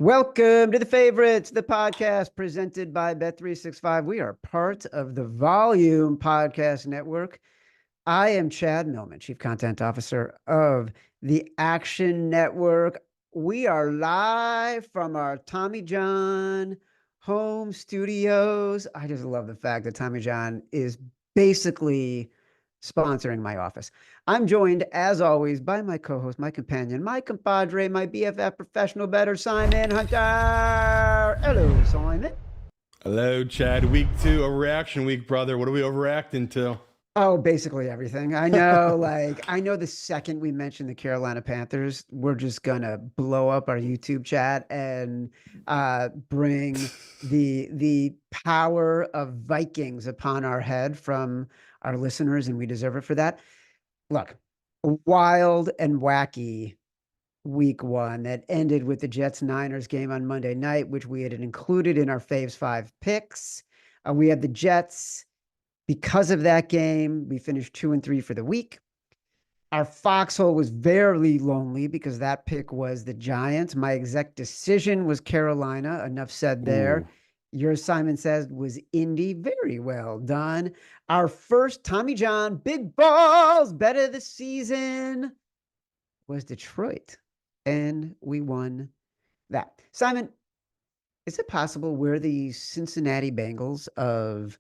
Welcome to The Favorites, the podcast presented by Bet365. We are part of the Volume Podcast Network. I am Chad Millman, Chief Content Officer of the Action Network. We are live from our Tommy John home studios. I just love the fact that Tommy John is basically sponsoring my office. I'm joined, as always, by my co-host, my companion, my compadre, my BFF professional bettor, Simon Hunter. Hello, Simon. Hello, Chad. Week 2, overreaction week, brother. What are we overreacting to? Oh, basically everything. I know, I know the second we mention the Carolina Panthers, we're just gonna blow up our YouTube chat and bring the power of Vikings upon our head from our listeners, and we deserve it for that. Look, wild and wacky week 1 that ended with the Jets-Niners game on Monday night, which we had included in our Faves 5 picks. We had the Jets. Because of that game, we finished 2-3 for the week. Our foxhole was very lonely because that pick was the Giants. My exact decision was Carolina. Enough said there. Ooh. Your Simon says was Indy. Very well done. Our first Tommy John big balls bet of the season was Detroit, and we won that. Simon, is it possible we're the Cincinnati Bengals of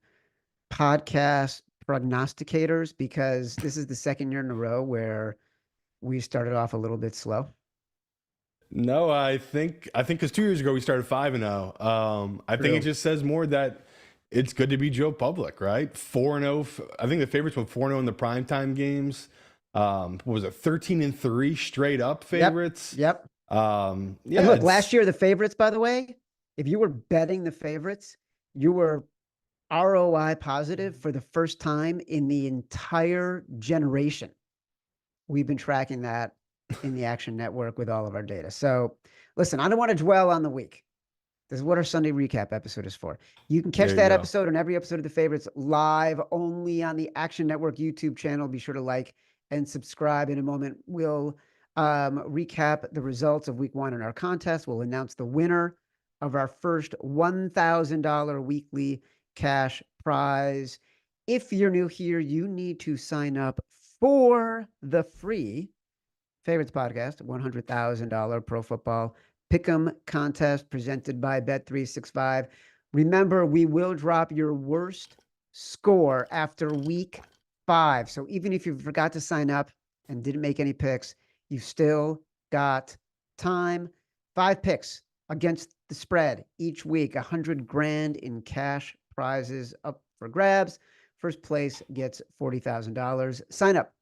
podcast prognosticators, because this is the second year in a row where we started off a little bit slow? No, I think because 2 years ago we started 5-0. I think it just says more that it's good to be Joe Public, right? 4-0. I think the favorites went 4-0 in the primetime games. What was it? 13-3 straight up favorites. Yep. Yeah. And look, last year the favorites, by the way, if you were betting the favorites, you were ROI positive for the first time in the entire generation. We've been tracking that in the Action Network with all of our data. So listen, I don't want to dwell on the week. This is what our Sunday recap episode is for. You can catch that episode and every episode of The Favorites live only on the Action Network YouTube channel. Be sure to like and subscribe. In a moment, we'll recap the results of week 1 in our contest. We'll announce the winner of our first $1,000 weekly cash prize. If you're new here, you need to sign up for the free Favorites Podcast $100,000 Pro Football Pick'em contest presented by Bet365. Remember, we will drop your worst score after week 5. So even if you forgot to sign up and didn't make any picks, you've still got time. 5 picks against the spread each week, $100,000 in cash prizes up for grabs. First place gets $40,000. Sign up,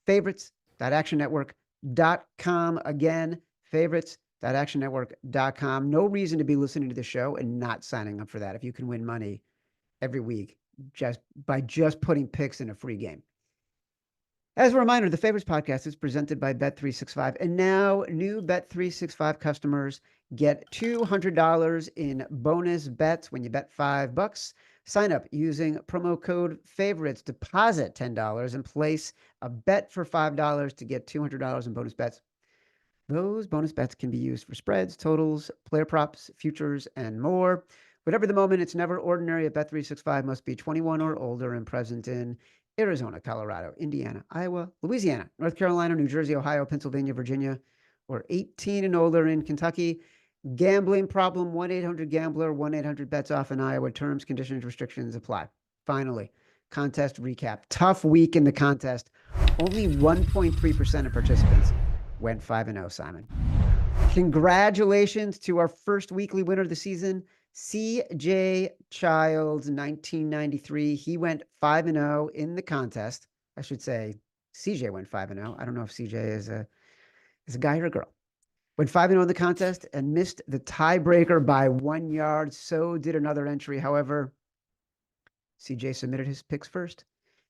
favorites.actionnetwork.com. Again, favorites.actionnetwork.com. No reason to be listening to the show and not signing up for that if you can win money every week just by putting picks in a free game. As a reminder, the Favorites Podcast is presented by Bet365, and now new Bet365 customers get $200 in bonus bets when you bet $5. Sign up using promo code FAVORITES, deposit $10, and place a bet for $5 to get $200 in bonus bets. Those bonus bets can be used for spreads, totals, player props, futures, and more. Whatever the moment, it's never ordinary at Bet365. Must be 21 or older and present in Arizona, Colorado, Indiana, Iowa, Louisiana, North Carolina, New Jersey, Ohio, Pennsylvania, Virginia, or 18 and older in Kentucky. Gambling problem, 1-800-GAMBLER, 1-800-BETS-OFF in Iowa. Terms, conditions, restrictions apply. Finally, contest recap. Tough week in the contest. Only 1.3% of participants went 5-0, Simon. Congratulations to our first weekly winner of the season, CJ Childs, 1993. He went 5-0 in the contest. I should say CJ went 5-0. I don't know if CJ is a guy or a girl. Went 5-0 in the contest and missed the tiebreaker by 1 yard. So did another entry. However, CJ submitted his picks first,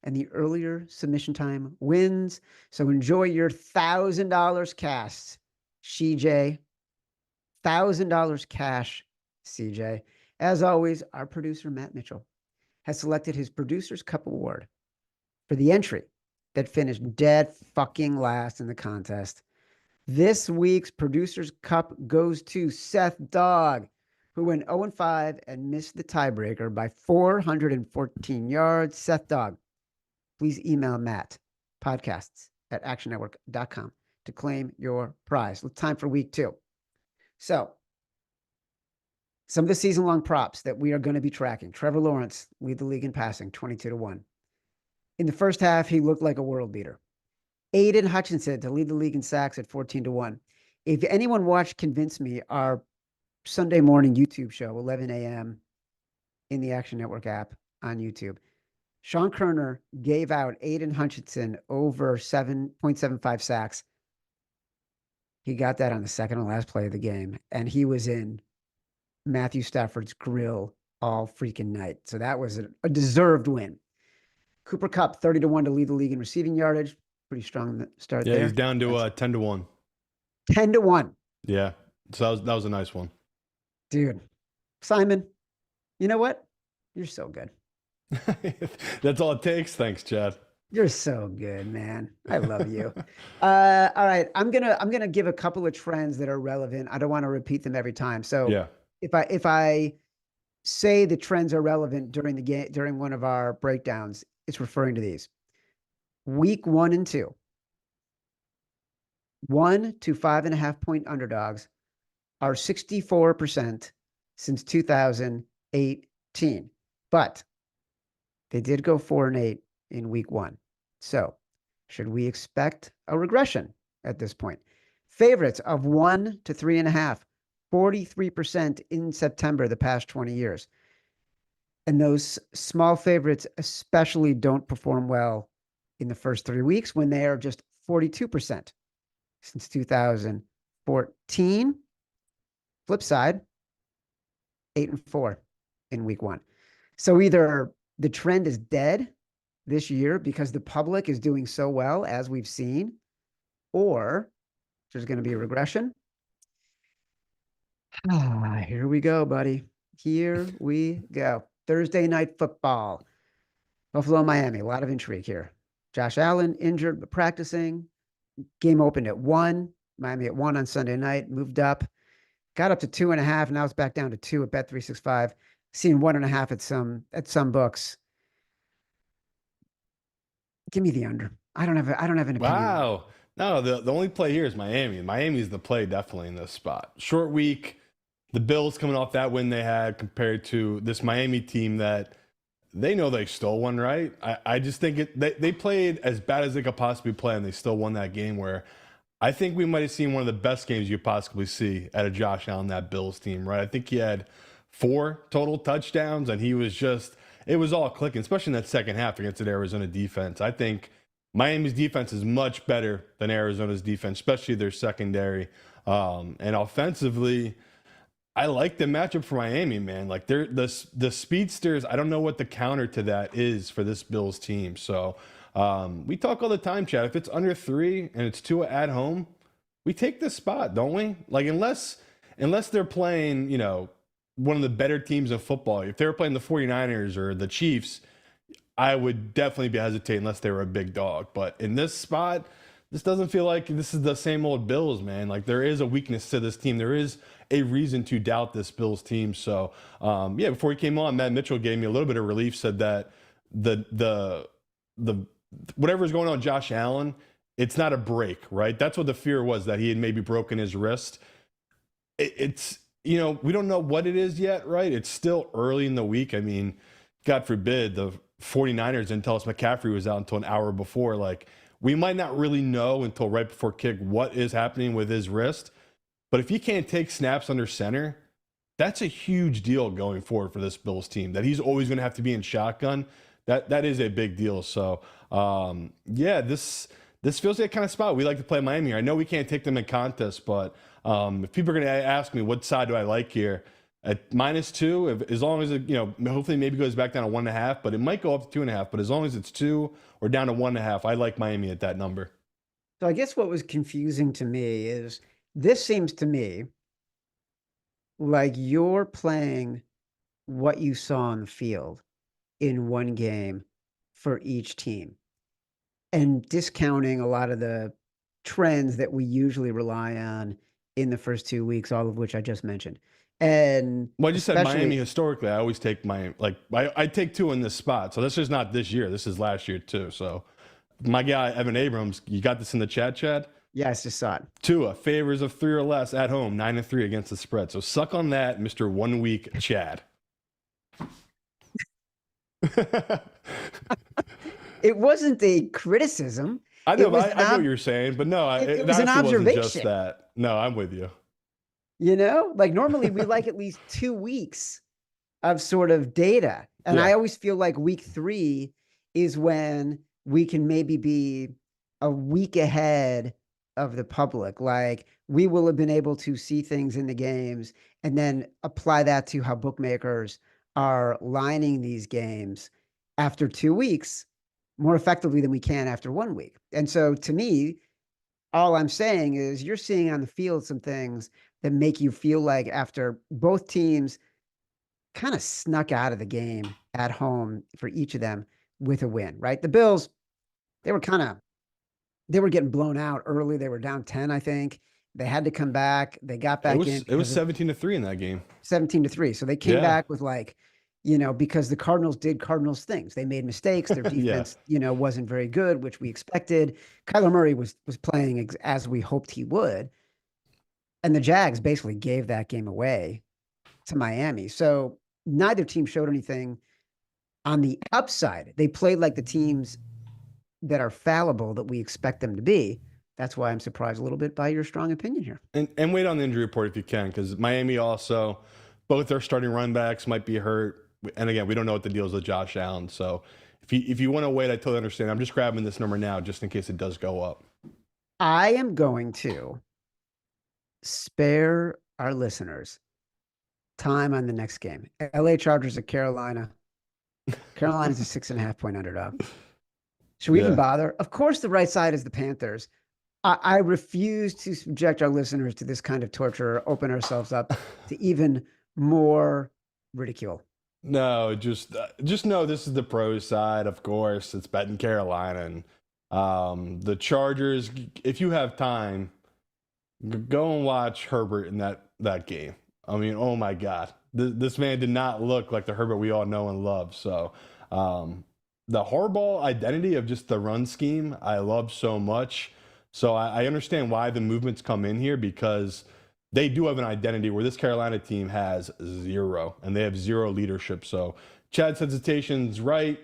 and the earlier submission time wins. So enjoy your $1,000 cash, CJ. $1,000 cash, CJ. As always, our producer, Matt Mitchell, has selected his Producer's Cup Award for the entry that finished dead fucking last in the contest. This week's Producers Cup goes to Seth Dog, who went 0-5 and missed the tiebreaker by 414 yards. Seth Dog, please email Matt, podcasts@actionnetwork.com to claim your prize. It's time for week 2. So, some of the season-long props that we are going to be tracking. Trevor Lawrence lead the league in passing, 22-1. In the first half, he looked like a world beater. Aiden Hutchinson to lead the league in sacks at 14-1. If anyone watched Convince Me, our Sunday morning YouTube show, 11 a.m. in the Action Network app on YouTube, Sean Kerner gave out Aiden Hutchinson over 7.75 sacks. He got that on the second and last play of the game, and he was in Matthew Stafford's grill all freaking night. So that was a deserved win. Cooper Kupp, 30-1 to lead the league in receiving yardage. Pretty strong start there. Yeah, he's down to 10-1. 10-1. Yeah, so that was a nice one. Dude, Simon, you know what? You're so good. That's all it takes. Thanks, Chad. You're so good, man. I love you. All right, I'm gonna give a couple of trends that are relevant. I don't want to repeat them every time. So yeah, if I say the trends are relevant during the game, during one of our breakdowns, it's referring to these. Week 1 and 2, 1 to 5.5 point underdogs are 64% since 2018, but they did go 4-8 in week 1. So should we expect a regression at this point? Favorites of 1 to 3.5, 43% in September the past 20 years. And those small favorites especially don't perform well in the first 3 weeks when they are just 42% since 2014. Flip side, 8-4 in week 1. So either the trend is dead this year because the public is doing so well, as we've seen, or there's going to be a regression. Here we go, buddy. Here we go. Thursday night football. Buffalo, Miami. A lot of intrigue here. Josh Allen injured but practicing. Game opened at 1. Miami at 1 on Sunday night. Moved up. Got up to 2.5. Now it's back down to 2 at Bet365. Seeing 1.5 at some books. Give me the under. I don't have an opinion. Wow. No, the only play here is Miami. Miami's the play definitely in this spot. Short week. The Bills coming off that win they had compared to this Miami team that they know they stole one, right? I just think they played as bad as they could possibly play, and they still won that game, where I think we might have seen one of the best games you possibly see out of Josh Allen, that Bills team, right? I think he had 4 total touchdowns, and he was just, it was all clicking, especially in that second half against the Arizona defense. I think Miami's defense is much better than Arizona's defense, especially their secondary. And offensively, I like the matchup for Miami, man. Like the speedsters, I don't know what the counter to that is for this Bills team. So we talk all the time, Chad. If it's under 3 and it's 2 at home, we take this spot, don't we? Like unless they're playing, one of the better teams in football. If they were playing the 49ers or the Chiefs, I would definitely be hesitating unless they were a big dog. But in this spot, this doesn't feel like this is the same old Bills, man. Like there is a weakness to this team. There is a reason to doubt this Bills team. So, before he came on, Matt Mitchell gave me a little bit of relief, said that the whatever's going on with Josh Allen, it's not a break, right? That's what the fear was, that he had maybe broken his wrist. It's, we don't know what it is yet, right? It's still early in the week. I mean, God forbid the 49ers didn't tell us McCaffrey was out until an hour before. Like, we might not really know until right before kick what is happening with his wrist. But if he can't take snaps under center, that's a huge deal going forward for this Bills team. That he's always going to have to be in shotgun. That is a big deal. So, this feels like a kind of spot we like to play Miami here. I know we can't take them in contests, but if people are going to ask me what side do I like here, at -2, as long as it, hopefully maybe goes back down to 1.5, but it might go up to 2.5. But as long as it's 2 or down to 1.5, I like Miami at that number. So I guess what was confusing to me is this seems to me like you're playing what you saw on the field in one game for each team and discounting a lot of the trends that we usually rely on in the first 2 weeks, all of which I just mentioned. And Well, you said Miami especially, historically. I always take Miami. Like I take two in this spot. So this is not this year. This is last year too. So my guy Evan Abrams, you got this in the chat, Chad. yeah, I just saw it. Tua favors of 3 or less at home, 9-3 against the spread. So suck on that, Mr. 1 week Chad. It wasn't a criticism. I know, I know what you're saying, but no, it was an observation. Wasn't just that. No, I'm with you. Like normally we like at least 2 weeks of sort of data. And Yeah. I always feel like week 3 is when we can maybe be a week ahead of the public. Like we will have been able to see things in the games and then apply that to how bookmakers are lining these games after 2 weeks more effectively than we can after 1 week. And so to me, all I'm saying is you're seeing on the field some things that make you feel like after both teams kind of snuck out of the game at home for each of them with a win, right? The Bills, they were getting blown out early. They were down 10, I think. They had to come back. They got back in. It was 17-3 in that game. 17-3. So they came back with because the Cardinals did Cardinals things. They made mistakes. Their defense, wasn't very good, which we expected. Kyler Murray was playing as we hoped he would. And the Jags basically gave that game away to Miami. So neither team showed anything on the upside. They played like the teams that are fallible that we expect them to be. That's why I'm surprised a little bit by your strong opinion here. And wait on the injury report if you can, because Miami also, both their starting running backs might be hurt. And again, we don't know what the deal is with Josh Allen. So if you want to wait, I totally understand. I'm just grabbing this number now just in case it does go up. I am going to spare our listeners time on the next game. LA Chargers at Carolina. Carolina's a 6.5-point underdog. Should we even bother? Of course, the right side is the Panthers. I refuse to subject our listeners to this kind of torture or open ourselves up to even more ridicule. No, just know this is the pro side. Of course, it's betting Carolina and the Chargers. If you have time, go and watch Herbert in that game. I mean, oh my God, this man did not look like the Herbert we all know and love. So the Harbaugh identity of just the run scheme, I love so much. So I understand why the movements come in here, because they do have an identity where this Carolina team has zero, and they have zero leadership. So Chad's hesitation's right.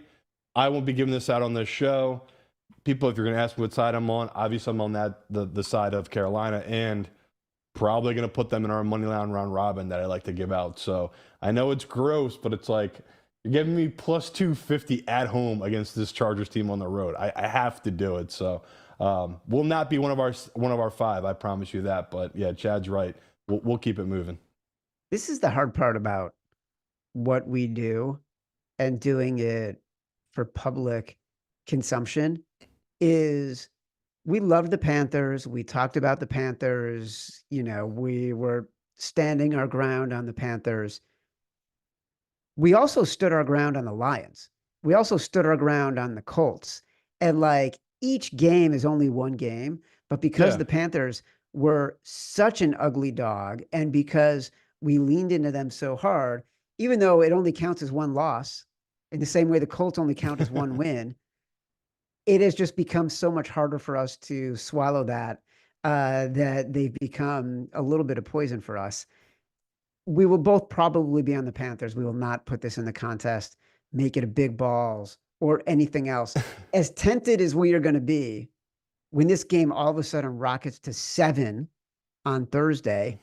I won't be giving this out on this show. People, if you're going to ask me what side I'm on, obviously I'm on the side of Carolina, and probably going to put them in our money line round robin that I like to give out. So I know it's gross, but it's like you're giving me plus 250 at home against this Chargers team on the road. I have to do it. So will not be one of our 5. I promise you that. But yeah, Chad's right. We'll keep it moving. This is the hard part about what we do and doing it for public consumption is we love the Panthers. We talked about the Panthers. We were standing our ground on the Panthers. We also stood our ground on the Lions. We also stood our ground on the Colts. And each game is only one game, but because the Panthers were such an ugly dog and because we leaned into them so hard, even though it only counts as one loss, in the same way the Colts only count as one win, it has just become so much harder for us to swallow that they've become a little bit of poison for us. We will both probably be on the Panthers. We will not put this in the contest, make it a big balls or anything else. As tempted as we are going to be when this game all of a sudden rockets to 7 on Thursday,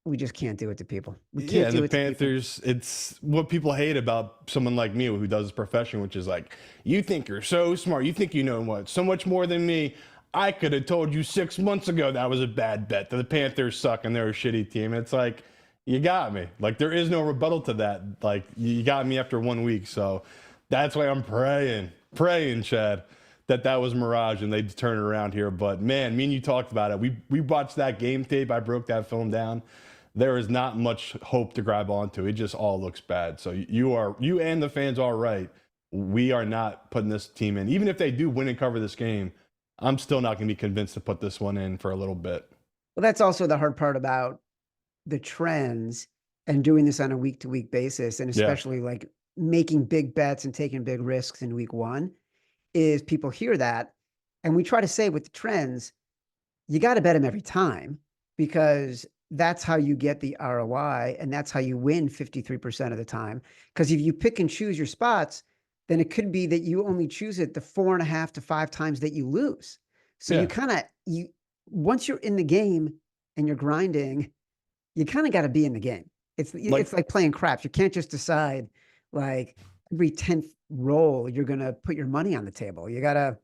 we just can't do it to people. We can't do it to Panthers, it's what people hate about someone like me who does this profession, which is like, you think you're so smart. You think you know so much more than me. I could have told you 6 months ago that was a bad bet, that the Panthers suck and they're a shitty team. It's like, you got me. There is no rebuttal to that. You got me after 1 week. So that's why I'm praying, Chad, that was mirage and they'd turn it around here. But man, me and you talked about it. We watched that game tape. I broke that film down. There is not much hope to grab onto. It just all looks bad. So you and the fans are right. We are not putting this team in. Even if they do win and cover this game, I'm still not going to be convinced to put this one in for a little bit. Well, that's also the hard part about the trends and doing this on a week to week basis, and Yeah. especially like making big bets and taking big risks in week one, is people hear that. And we try to say with the trends, you got to bet them every time because that's how you get the ROI and that's how you win 53% of the time. Because if you pick and choose your spots, then it could be that you only choose it the 4.5 to 5 times that you lose. So Yeah. you once you're in the game and you're grinding, you kind of got to be in the game. It's like playing craps. You can't just decide like every 10th roll you're gonna put your money on the table. You gotta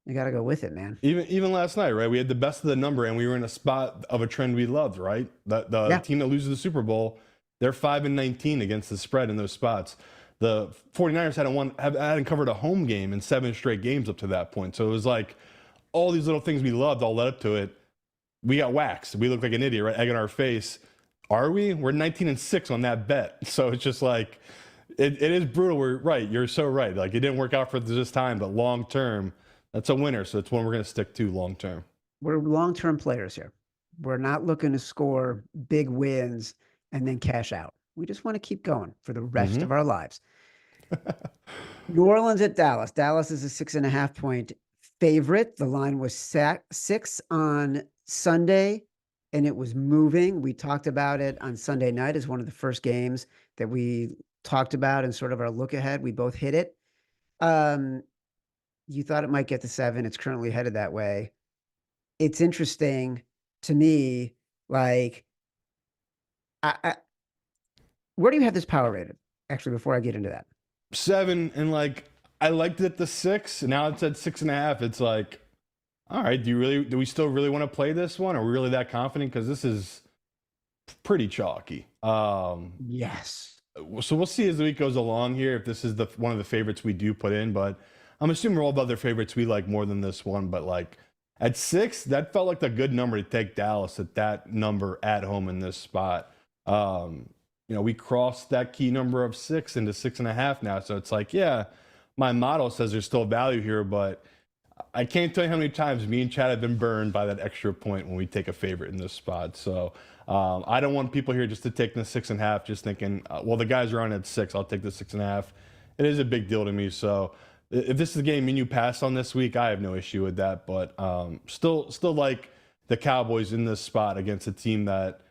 go with it, man. Even last night, right? We had the best of the number, and we were in a spot of a trend we loved, right? The team that loses the Super Bowl, they're 5-19 against the spread in those spots. The 49ers hadn't covered a home game in 7 straight games up to that point. So it was like all these little things we loved all led up to it. We got waxed. We looked like an idiot, right? Egg on our face. Are we? We're 19-6 on that bet. So it's just like it is brutal. We're right. You're so right. Like it didn't work out for this time, but long term, that's a winner. So it's one we're going to stick to long term. We're long-term players here. We're not looking to score big wins and then cash out. We just want to keep going for the rest of our lives. New Orleans at Dallas. Dallas is a 6.5 point favorite. The line was 6 on Sunday, and it was moving. We talked about it on Sunday night as one of the first games that we talked about and sort of our look ahead. We both hit it. You thought it might get to 7. It's currently headed that way. It's interesting to me, like, where do you have this power rated? Actually, before I get into that. 7, and like I liked it at the 6. Now it's at 6.5. It's like, all right, do we still really want to play this one? Are we really that confident? Because this is pretty chalky. Yes. So we'll see as the week goes along here if this is one of the favorites we do put in, but I'm assuming all the other favorites we like more than this one. But like at 6, that felt like the good number to take Dallas at that number at home in this spot. We crossed that key number of 6 into 6.5 now. So it's like, yeah, my model says there's still value here, but I can't tell you how many times me and Chad have been burned by that extra point when we take a favorite in this spot. So I don't want people here just to take the 6.5, just thinking, well, the guys are on at 6. I'll take the 6.5. It is a big deal to me. So if this is a game you pass on this week, I have no issue with that. But still like the Cowboys in this spot against a team that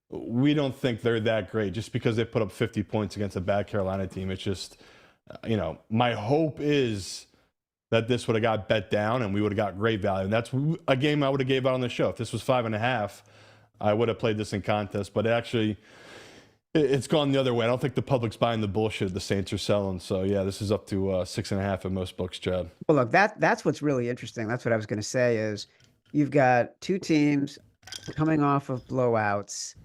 we don't think they're that great just because they put up 50 points against a bad Carolina team. It's just, my hope is that this would have got bet down and we would have got great value. And that's a game I would have gave out on the show. If this was 5.5, I would have played this in contest. But it's gone the other way. I don't think the public's buying the bullshit the Saints are selling. So, yeah, this is up to 6.5 in most books, Chad. Well, look, that's what's really interesting. That's what I was going to say is you've got two teams coming off of blowouts.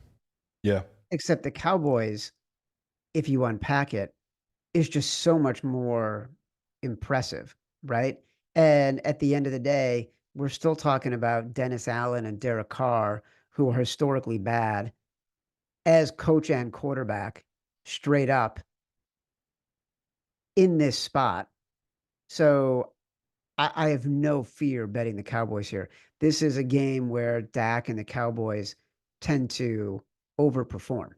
Yeah. Except the Cowboys, if you unpack it, is just so much more impressive, right? And at the end of the day, we're still talking about Dennis Allen and Derek Carr, who are historically bad as coach and quarterback, straight up in this spot. So I have no fear betting the Cowboys here. This is a game where Dak and the Cowboys tend to overperform.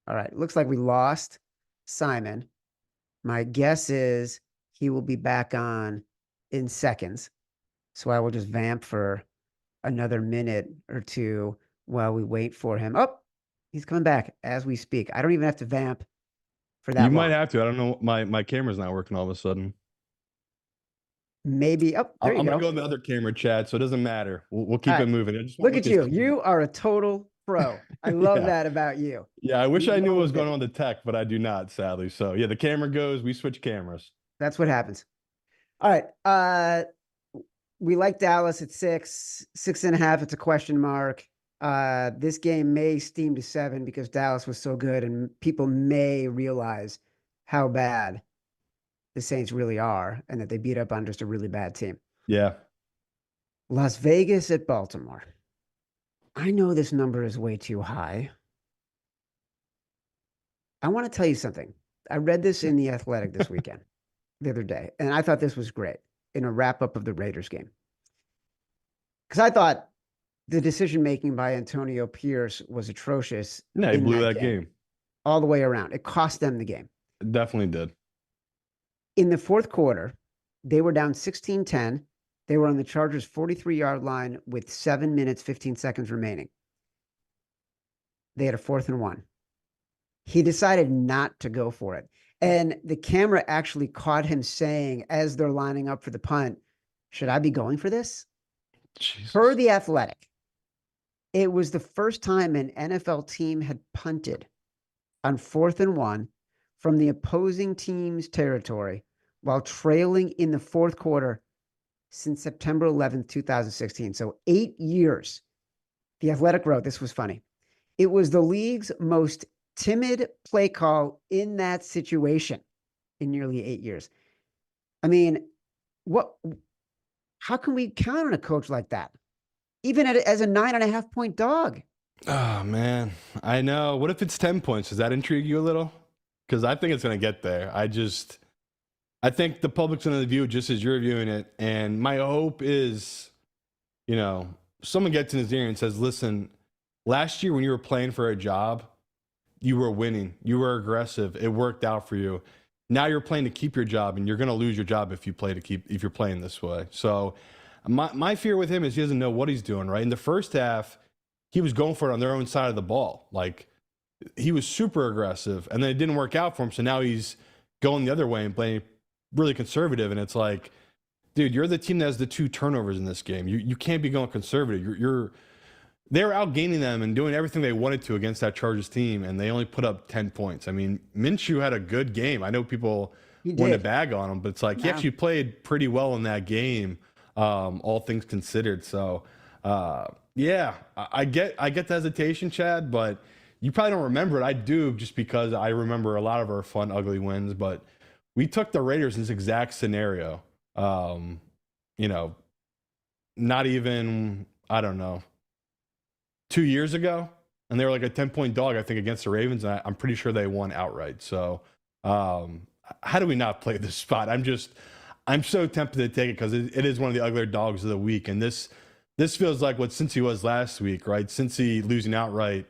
All right. Looks like we lost Simon. My guess is he will be back on in seconds. So I will just vamp for another minute or two while we wait for him. Oh, he's coming back as we speak. I don't even have to vamp for that You long. might have to. I don't know. My camera's not working all of a sudden. Maybe. Oh, there you I'm go. going to go on the other camera, Chad, so it doesn't matter. We'll keep it moving. Look at you. You are a total pro. I love that about you. Yeah, I wish I knew what was going on with the tech, but I do not, sadly. So, yeah, the camera goes. We switch cameras. That's what happens. All right. We like Dallas at 6, 6.5. It's a question mark. This game may steam to 7 because Dallas was so good, and people may realize how bad the Saints really are and that they beat up on just a really bad team. Yeah. Las Vegas at Baltimore. I know this number is way too high, I want to tell you something. I read this in The Athletic this weekend, the other day, and I thought this was great in a wrap up of the Raiders game. Because I thought the decision making by Antonio Pierce was atrocious. Yeah, he blew that game all the way around. It cost them the game. It definitely did. In the fourth quarter, they were down 16-10. They were on the Chargers' 43-yard line with 7 minutes, 15 seconds remaining. They had a 4th and 1. He decided not to go for it. And the camera actually caught him saying, as they're lining up for the punt, should I be going for this? Jesus. Per The Athletic, it was the first time an NFL team had punted on 4th and 1 from the opposing team's territory while trailing in the fourth quarter since September 11th, 2016. So 8 years. The Athletic wrote, this was funny. It was the league's most timid play call in that situation in nearly 8 years. I mean, how can we count on a coach like that? Even as a 9.5-point dog. Oh, man. I know. What if it's 10 points? Does that intrigue you a little? Because I think it's going to get there. I think the public's going to view it just as you're viewing it. And my hope is, someone gets in his ear and says, listen, last year when you were playing for a job, you were winning. You were aggressive. It worked out for you. Now you're playing to keep your job, and you're going to lose your job if you're playing this way. So my fear with him is he doesn't know what he's doing, right? In the first half, he was going for it on their own side of the ball. Like, he was super aggressive, and then it didn't work out for him. So now he's going the other way and playing really conservative. And it's like, dude, you're the team that has the 2 turnovers in this game. You can't be going conservative. They were outgaining them and doing everything they wanted to against that Chargers team, and they only put up 10 points. I mean, Minshew had a good game. I know people want to bag on him, but it's like he actually played pretty well in that game, all things considered. So, yeah, I get the hesitation, Chad, but you probably don't remember it. I do, just because I remember a lot of our fun, ugly wins. But we took the Raiders in this exact scenario. Not even, I don't know, 2 years ago, and they were like a 10-point dog, I think, against the Ravens, and I'm pretty sure they won outright. So how do we not play this spot? I'm so tempted to take it because it is one of the uglier dogs of the week, and this feels like what Cincy was last week, right? Cincy losing outright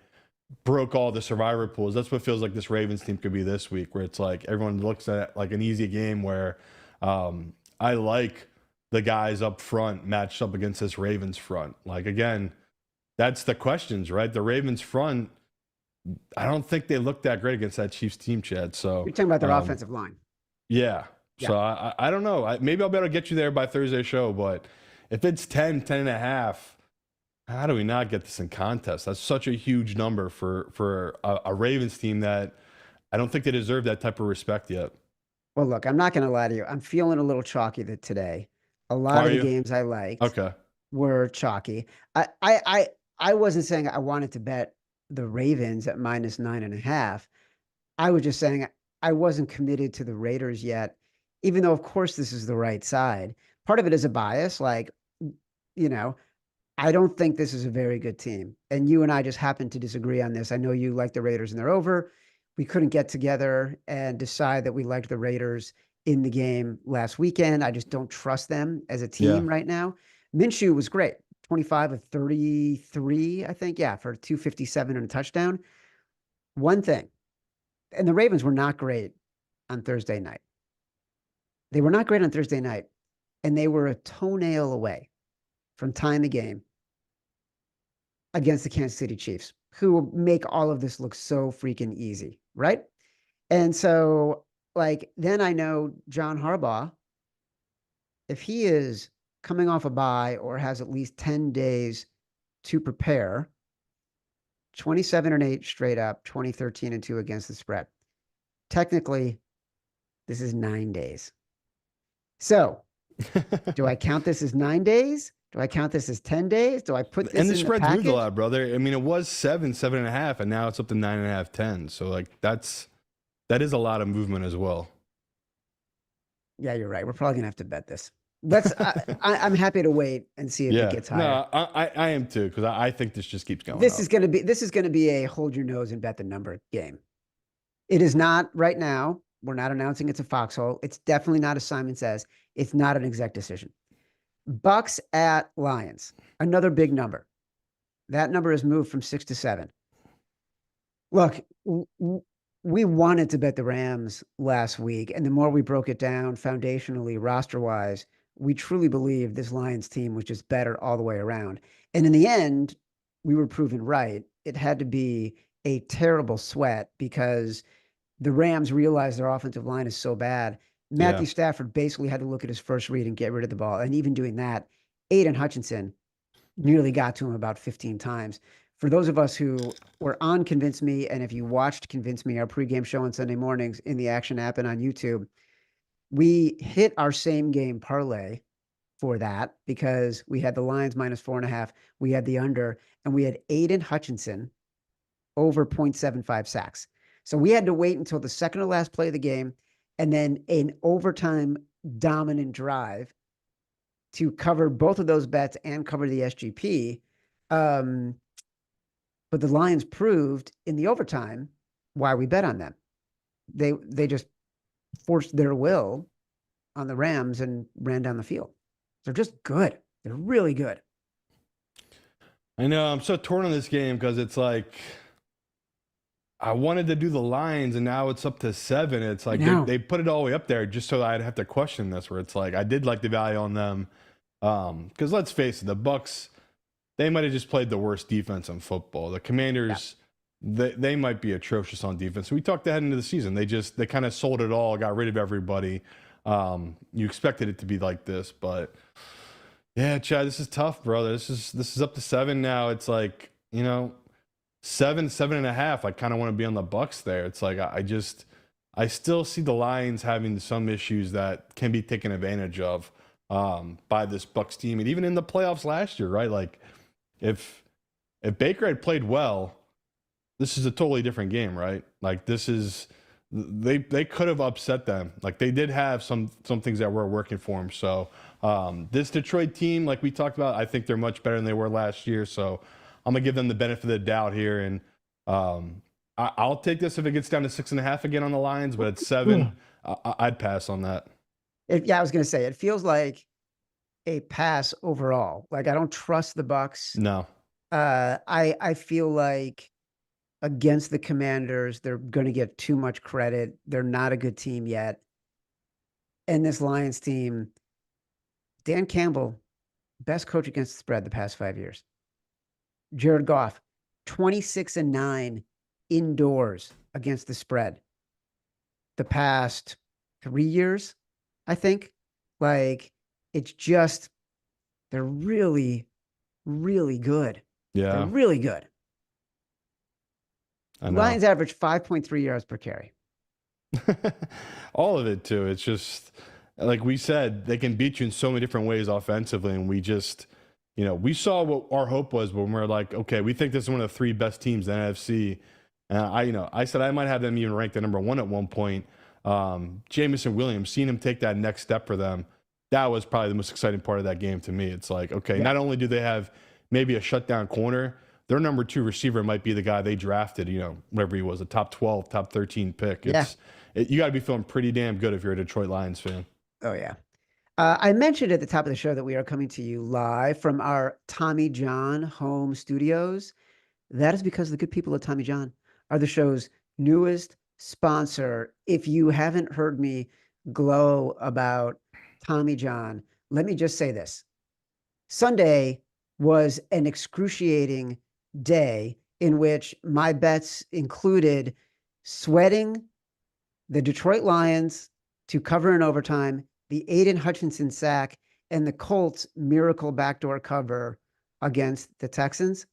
broke all the survivor pools. That's what feels like this Ravens team could be this week, where it's like everyone looks at it like an easy game where I like the guys up front matched up against this Ravens front. Like, again, that's the questions, right? The Ravens front, I don't think they looked that great against that Chiefs team, Chad. So you're talking about their offensive line. Yeah. So I don't know. Maybe I'll be able to get you there by Thursday's show, but if it's 10 and a half, how do we not get this in contest? That's such a huge number for a Ravens team that I don't think they deserve that type of respect yet. Well, look, I'm not going to lie to you. I'm feeling a little chalky today. A lot of the games I liked were chalky. I wasn't saying I wanted to bet the Ravens at -9.5. I was just saying I wasn't committed to the Raiders yet, even though, of course, this is the right side. Part of it is a bias. Like, I don't think this is a very good team. And you and I just happen to disagree on this. I know you like the Raiders and they're over. We couldn't get together and decide that we liked the Raiders in the game last weekend. I just don't trust them as a team right now. Minshew was great. 25 of 33, I think. Yeah, for 257 and a touchdown. One thing, and the Ravens were not great on Thursday night. They were not great on Thursday night, and they were a toenail away from tying the game against the Kansas City Chiefs, who will make all of this look so freaking easy, right? And so, then I know John Harbaugh, if he is coming off a bye or has at least 10 days to prepare, 27-8 straight up, 20-13-2 against the spread. Technically, this is 9 days. So, do I count this as 9 days? Do I count this as 10 days? Do I put this in the spread's package? moved a lot, brother. I mean, it was 7.5, and now it's up to 9.5, 10. So, that is a lot of movement as well. Yeah, you're right. We're probably gonna have to bet this. I'm happy to wait and see if it gets higher. No, I am too, because I think this just keeps going. This is gonna be a hold your nose and bet the number game. It is not right now. We're not announcing it's a foxhole. It's definitely not, as Simon says, it's not an exec decision. Bucks at Lions, another big number. That number has moved from 6 to 7. Look, we wanted to bet the Rams last week, and the more we broke it down foundationally, roster-wise, we truly believe this Lions team was just better all the way around. And in the end, we were proven right. It had to be a terrible sweat because the Rams realized their offensive line is so bad. Matthew Stafford basically had to look at his first read and get rid of the ball. And even doing that, Aiden Hutchinson nearly got to him about 15 times. For those of us who were on Convince Me, and if you watched Convince Me, our pregame show on Sunday mornings in the Action app and on YouTube, we hit our same game parlay for that because we had the Lions -4.5, we had the under, and we had Aiden Hutchinson over 0.75 sacks. So we had to wait until the second to last play of the game and then an overtime dominant drive to cover both of those bets and cover the SGP. But the Lions proved in the overtime why we bet on them. They just forced their will on the Rams and ran down the field. They're just good. They're really good. I know. I'm so torn on this game because it's like I wanted to do the Lions, and now it's up to 7. It's like they put it all the way up there just so I'd have to question this. Where it's like I did like the value on them because let's face it, the Bucks, they might have just played the worst defense in football. The Commanders, they might be atrocious on defense. We talked ahead into the season. They kind of sold it all, got rid of everybody. You expected it to be like this, but yeah, Chad, this is tough, brother. This is up to 7 now. It's like, 7.5. I kind of want to be on the Bucks there. It's like I still see the Lions having some issues that can be taken advantage of by this Bucks team, and even in the playoffs last year, right? Like if Baker had played well, this is a totally different game, right? Like they could have upset them. Like they did have some things that were working for them. So this Detroit team, like we talked about, I think they're much better than they were last year. So I'm gonna give them the benefit of the doubt here, and I'll take this if it gets down to 6.5 again on the Lions. But at 7, I'd pass on that. I was gonna say it feels like a pass overall. Like I don't trust the Bucks. No. I feel like against the Commanders, they're going to get too much credit. They're not a good team yet. And this Lions team, Dan Campbell, best coach against the spread the past 5 years. Jared Goff, 26-9 indoors against the spread the past 3 years, I think. Like, it's just, they're really, really good. Yeah. They're really good. Lions average 5.3 yards per carry. All of it, too. It's just, like we said, they can beat you in so many different ways offensively. And we just, we saw what our hope was when we're like, okay, we think this is one of the 3 best teams in the NFC. And I said I might have them even ranked at number 1 at one point. Jamison Williams, seeing him take that next step for them, that was probably the most exciting part of that game to me. It's like, okay, not only do they have maybe a shutdown corner, their number 2 receiver might be the guy they drafted, whatever he was, a top 12, top 13 pick. You got to be feeling pretty damn good if you're a Detroit Lions fan. Oh, yeah. I mentioned at the top of the show that we are coming to you live from our Tommy John home studios. That is because the good people at Tommy John are the show's newest sponsor. If you haven't heard me glow about Tommy John, let me just say this. Sunday was an excruciating day in which my bets included sweating the Detroit Lions to cover in overtime, the Aiden Hutchinson sack, and the Colts miracle backdoor cover against the Texans.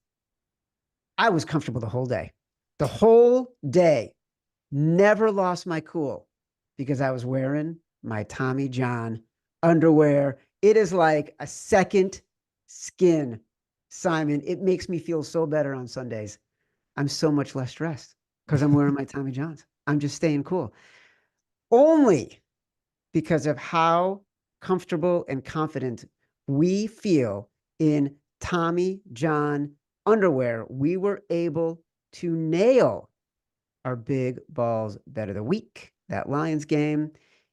I was comfortable the whole day. The whole day. Never lost my cool because I was wearing my Tommy John underwear. It is like a second skin, Simon. It makes me feel so better on Sundays. I'm so much less stressed because I'm wearing my Tommy Johns. I'm just staying cool. Only because of how comfortable and confident we feel in Tommy John underwear, we were able to nail our big balls bet of the week, that Lions game.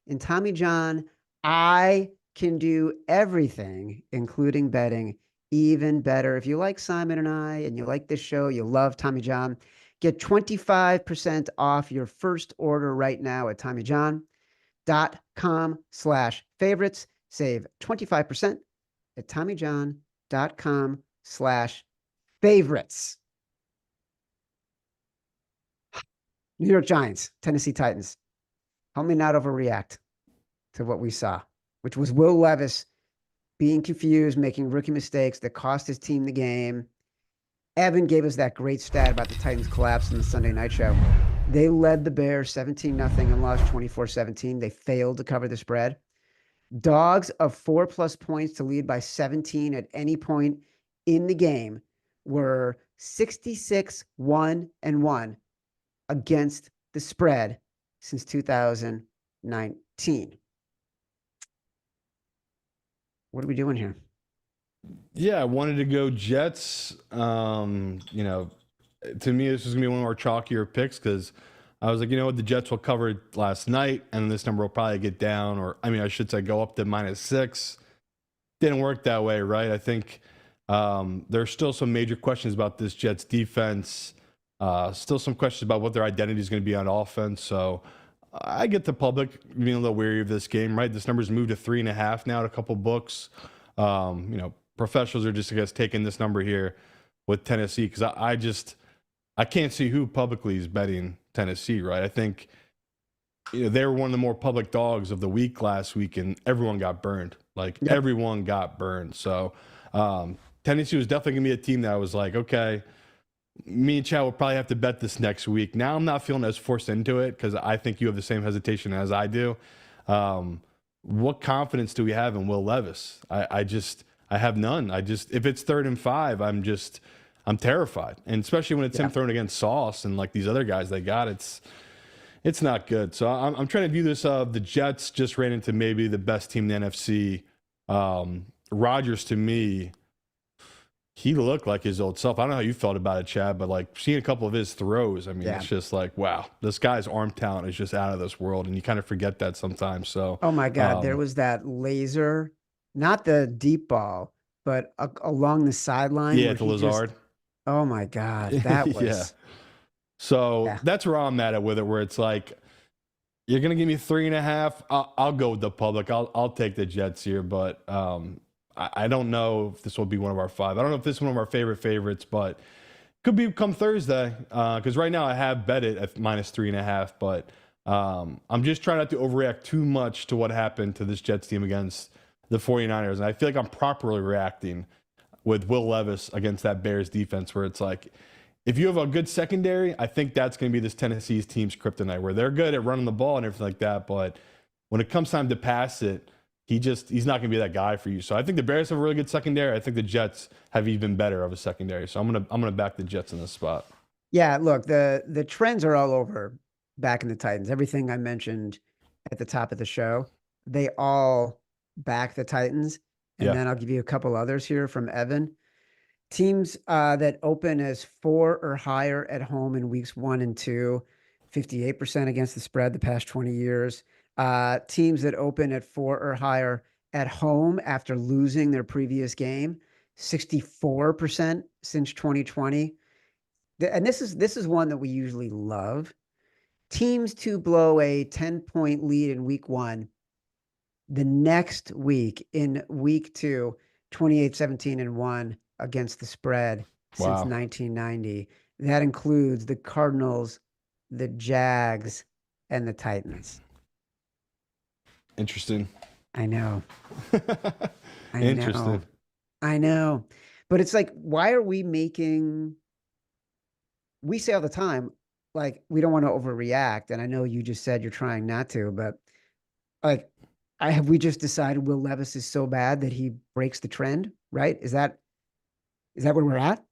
And Tommy John, I can do everything, including betting, even better. If you like Simon and I and you like this show, you love Tommy John, get 25% off your first order right now at TommyJohn.com/favorites. Save 25% at TommyJohn.com/favorites. New York Giants, Tennessee Titans. Help me not overreact to what we saw, which was Will Levis being confused, making rookie mistakes that cost his team the game. Evan gave us that great stat about the Titans' collapse in the Sunday night show. They led the Bears 17-0 and lost 24-17. They failed to cover the spread. Dogs of 4+ points to lead by 17 at any point in the game were 66-1-1 against the spread since 2019. What are we doing here? Yeah, I wanted to go Jets. You know, to me, this was going to be one of our chalkier picks because I was like, you know what, the Jets will cover it last night, and this number will probably get down, or I mean, I should say go up to -6. Didn't work that way, right? I think there's still some major questions about this Jets defense. Still some questions about what their identity is going to be on offense. So I get the public being a little weary of this game, right? This number's moved to 3.5 now at a couple books. You know, professionals are just, I guess, taking this number here with Tennessee because I can't see who publicly is betting Tennessee, right? I think, you know, they were one of the more public dogs of the week last week, and everyone got burned. Like, everyone got burned. So Tennessee was definitely going to be a team that I was like, okay, me and Chad will probably have to bet this next week. Now I'm not feeling as forced into it because I think you have the same hesitation as I do. What confidence do we have in Will Levis? I have none. If it's 3rd and 5, I'm terrified. And especially when it's him thrown against Sauce and like these other guys they got, it's not good. So I'm trying to view this, the Jets just ran into maybe the best team in the NFC. Rodgers, to me, he looked like his old self. I don't know how you felt about it, Chad, but like seeing a couple of his throws, I mean, it's just like, wow, this guy's arm talent is just out of this world, and you kind of forget that sometimes. So, oh my God, there was that laser, not the deep ball, but along the sideline. Yeah, the Lazard. Oh my God, that was. Yeah. So that's where I'm at with it, where it's like, you're gonna give me 3.5. I'll go with the public. I'll take the Jets here, but I don't know if this will be one of our 5. I don't know if this is one of our favorites, but could be come Thursday. Because right now I have bet it at -3.5, but I'm just trying not to overreact too much to what happened to this Jets team against the 49ers. And I feel like I'm properly reacting with Will Levis against that Bears defense, where it's like, if you have a good secondary, I think that's going to be this Tennessee's team's kryptonite, where they're good at running the ball and everything like that. But when it comes time to pass it, he's not going to be that guy for you. So I think the Bears have a really good secondary. I think the Jets have even better of a secondary. So I'm gonna back the Jets in this spot. Yeah, look, the trends are all over back in the Titans. Everything I mentioned at the top of the show, they all back the Titans. And then I'll give you a couple others here from Evan. Teams that open as 4 or higher at home in weeks 1 and 2, 58% against the spread the past 20 years. Teams that open at 4 or higher at home after losing their previous game, 64% since 2020. And this is one that we usually love. Teams to blow a 10-point lead in week 1, the next week in week 2, 28-17-1 against the spread since 1990. That includes the Cardinals, the Jags, and the Titans. Interesting. I know. Interesting. I know. But it's like, why are we say all the time, like, we don't want to overreact. And I know you just said you're trying not to, but like, we just decided Will Levis is so bad that he breaks the trend, right? Is that where we're at?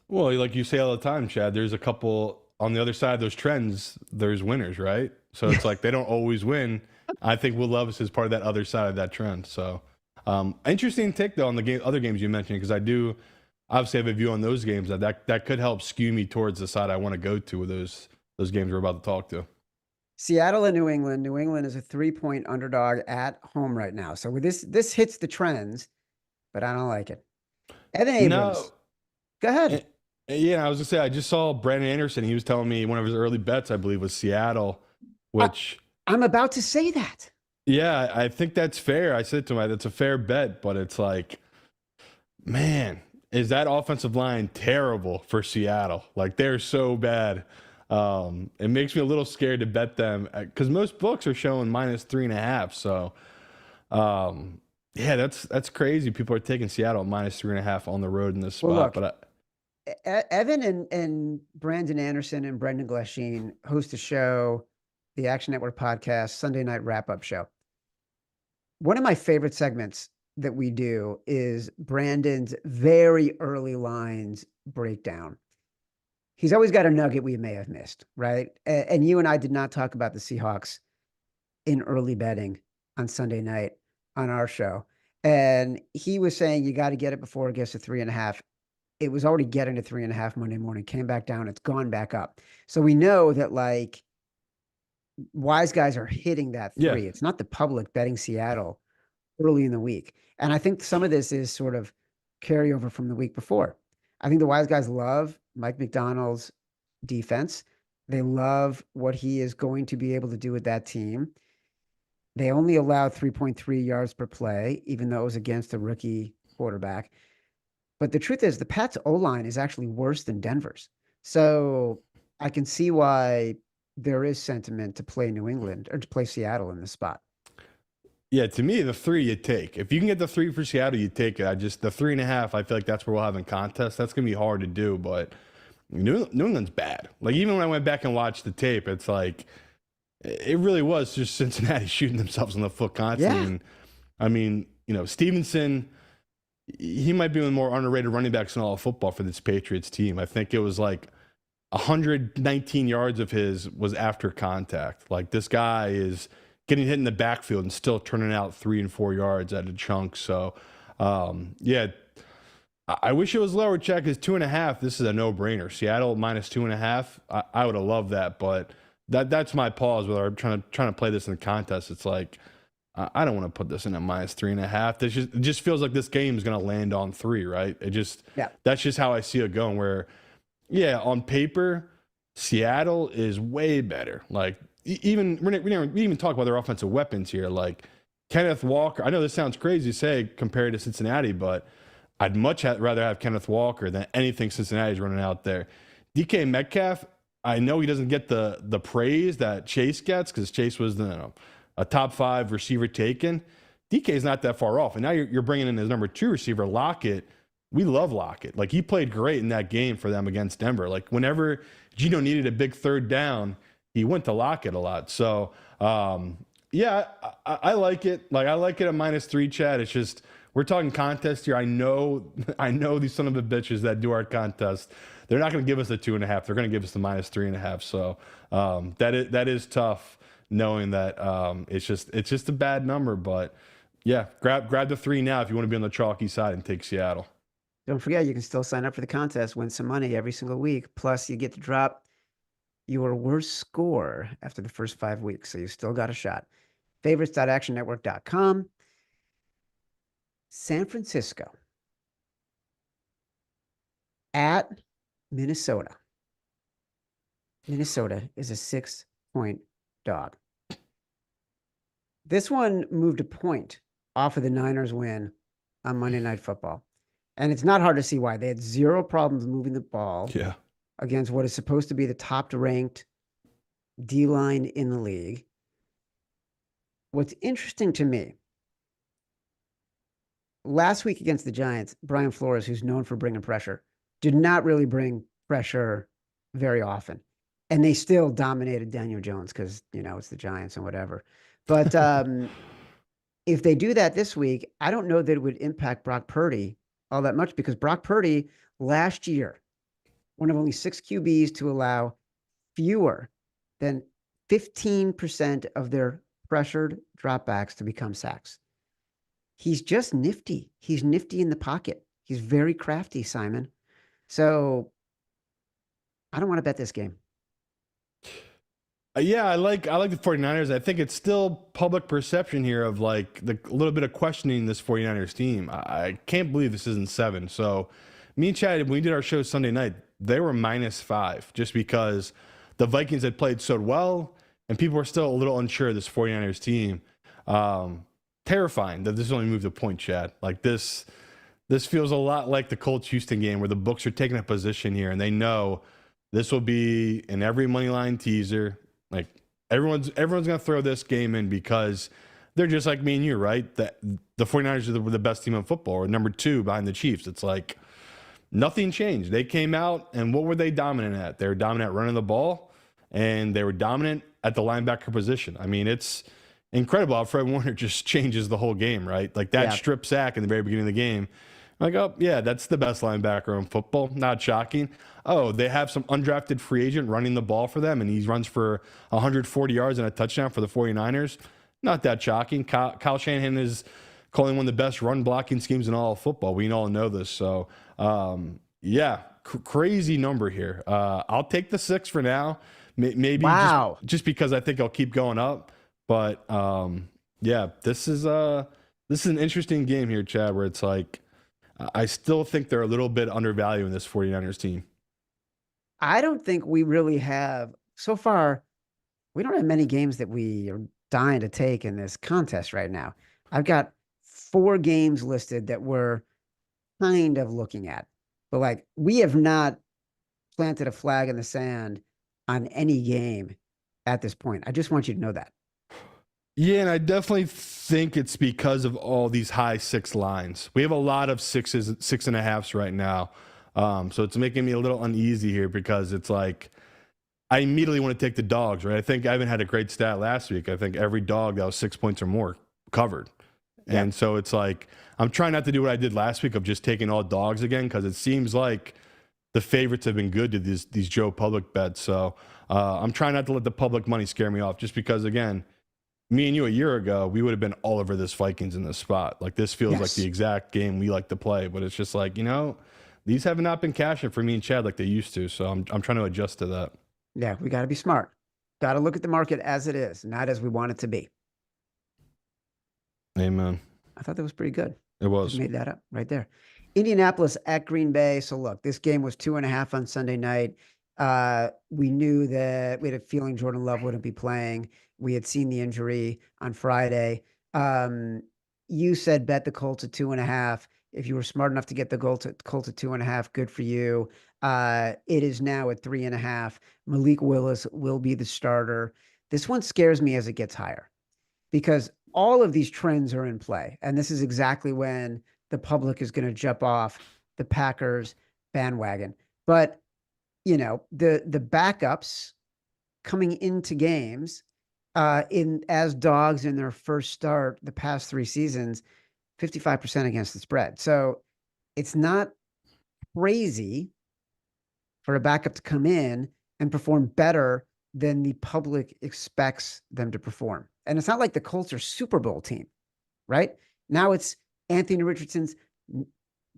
Well, like you say all the time, Chad, there's a couple on the other side of those trends, there's winners, right? So it's like they don't always win. I think Will Levis is part of that other side of that trend. So interesting take, though, on the other games you mentioned, because I do obviously have a view on those games that could help skew me towards the side I want to go to with those those games we're about to talk to. Seattle and New England. New England is a 3-point underdog at home right now. So with this hits the trends, but I don't like it. Evan Abrams, No, go ahead. yeah, I was gonna say I just saw Brandon Anderson. He was telling me one of his early bets, I believe, was Seattle, I, which I'm about to say that. yeah, I think that's fair. I said to him, that's a fair bet, but it's like, man, is that offensive line terrible for Seattle? Like they're so bad. It makes me a little scared to bet them because most books are showing -3.5. So, yeah, that's crazy. People are taking Seattle at -3.5 on the road in this Well, spot. look, But Evan and Brandon Anderson and Brendan Glasheen host a show, the Action Network podcast, Sunday night wrap-up show. One of my favorite segments that we do is Brandon's very early lines breakdown. He's always got a nugget we may have missed, right? And you and I did not talk about the Seahawks in early betting on Sunday night on our show. And he was saying you got to get it before it gets to 3.5. It was already getting to 3.5 Monday morning, came back down, it's gone back up. So we know that like wise guys are hitting that yeah, three. It's not the public betting Seattle early in the week. And I think some of this is sort of carryover from the week before. I think the wise guys love Mike McDonald's defense. They love what he is going to be able to do with that team. They only allowed 3.3 yards per play, even though it was against a rookie quarterback. But the truth is, the Pats' O-line is actually worse than Denver's. So I can see why there is sentiment to play New England or to play Seattle in this spot. yeah. To me, the 3 you take. If you can get the 3 for Seattle, you take it. The 3.5. I feel like that's where we'll have in contest. That's gonna be hard to do, but New England's bad. Like even when I went back and watched the tape, it's like it really was just Cincinnati shooting themselves in the foot constantly. Yeah. And I mean, Stevenson, he might be one of the more underrated running backs in all of football for this Patriots team. I think it was like 119 yards of his was after contact. Like this guy is getting hit in the backfield and still turning out 3 and 4 yards at a chunk. So, yeah, I wish it was lower. Check is 2.5. This is a no-brainer. Seattle -2.5. I would have loved that, but that's my pause. Whether I'm trying to play this in the contest, it's like I don't want to put this in at -3.5. It just feels like this game is going to land on 3, right? That's just how I see it going. Where, yeah, on paper, Seattle is way better. Like even we didn't even talk about their offensive weapons here. Like Kenneth Walker. I know this sounds crazy to say compared to Cincinnati, but I'd much rather have Kenneth Walker than anything Cincinnati's running out there. DK Metcalf, I know he doesn't get the praise that Chase gets because Chase was a top 5 receiver taken. DK is not that far off. And now you're bringing in his number 2 receiver, Lockett. We love Lockett. Like he played great in that game for them against Denver. Like whenever Gino needed a big third down, he went to Lockett a lot. So, yeah, I like it. Like I like it at -3, Chad. It's just, we're talking contest here. I know these son of a bitches that do our contest. They're not going to give us a 2.5. They're going to give us the -3.5. So that is tough, knowing that it's just a bad number. But yeah, grab the 3 now if you want to be on the chalky side and take Seattle. Don't forget, you can still sign up for the contest, win some money every single week. Plus, you get to drop your worst score after the first 5 weeks. So you still got a shot. Favorites.actionnetwork.com. San Francisco at Minnesota. Minnesota is a 6-point dog. This one moved a point off of the Niners win on Monday Night Football. And it's not hard to see why. They had 0 problems moving the ball against what is supposed to be the top-ranked D-line in the league. What's interesting to me, last week against the Giants, Brian Flores, who's known for bringing pressure, did not really bring pressure very often. And they still dominated Daniel Jones because, it's the Giants and whatever. But if they do that this week, I don't know that it would impact Brock Purdy all that much, because Brock Purdy last year, one of only 6 QBs to allow fewer than 15% of their pressured dropbacks to become sacks. He's just nifty. He's nifty in the pocket. He's very crafty, Simon. So I don't want to bet this game. Yeah, I like the 49ers. I think it's still public perception here of like a little bit of questioning this 49ers team. I can't believe this isn't 7. So me and Chad, when we did our show Sunday night, they were -5 just because the Vikings had played so well and people were still a little unsure of this 49ers team. Um, Terrifying that this only moved a point, Chad. Like this feels a lot like the Colts Houston game where the books are taking a position here and they know this will be in every money line teaser. Like everyone's gonna throw this game in because they're just like me and you, right? That the 49ers are the best team in football, or number 2 behind the Chiefs. It's like nothing changed. They came out and what were they dominant at? They were dominant at running the ball and they were dominant at the linebacker position. I mean, it's incredible how Fred Warner just changes the whole game, right? Like that strip sack in the very beginning of the game. Like, oh, yeah, that's the best linebacker in football. Not shocking. Oh, they have some undrafted free agent running the ball for them, and he runs for 140 yards and a touchdown for the 49ers. Not that shocking. Kyle Shanahan is calling one of the best run blocking schemes in all of football. We all know this. So, yeah, crazy number here. I'll take the 6 for now. Maybe just because I think I'll keep going up. But, yeah, this is an interesting game here, Chad, where it's like, I still think they're a little bit undervalued in this 49ers team. I don't think we really have, so far, we don't have many games that we are dying to take in this contest right now. I've got 4 games listed that we're kind of looking at, but like we have not planted a flag in the sand on any game at this point. I just want you to know that. Yeah, and I definitely think it's because of all these high 6 lines. We have a lot of 6s, 6.5s right now. So it's making me a little uneasy here because it's like I immediately want to take the dogs, right? I think Evan had a great stat last week. I think every dog that was 6 points or more covered. Yeah. And so it's like I'm trying not to do what I did last week of just taking all dogs again because it seems like the favorites have been good to these Joe Public bets. So I'm trying not to let the public money scare me off just because, again, me and you a year ago, we would have been all over this Vikings in this spot. Like this feels like the exact game we like to play, but it's just like, these have not been cashing for me and Chad like they used to. So I'm trying to adjust to that. Yeah, we got to be smart. Got to look at the market as it is, not as we want it to be. Amen. I thought that was pretty good. It was. Just made that up right there. Indianapolis at Green Bay. So look, this game was 2.5 on Sunday night. We knew that we had a feeling Jordan Love wouldn't be playing. We had seen the injury on Friday. You said bet the Colts at 2.5. If you were smart enough to get the Colts at 2.5, good for you. It is now at 3.5. Malik Willis will be the starter. This one scares me as it gets higher because all of these trends are in play. And this is exactly when the public is going to jump off the Packers bandwagon. But, the backups coming into games as dogs in their first start the past 3 seasons, 55% against the spread. So it's not crazy for a backup to come in and perform better than the public expects them to perform. And it's not like the Colts are Super Bowl team, right? Now it's Anthony Richardson's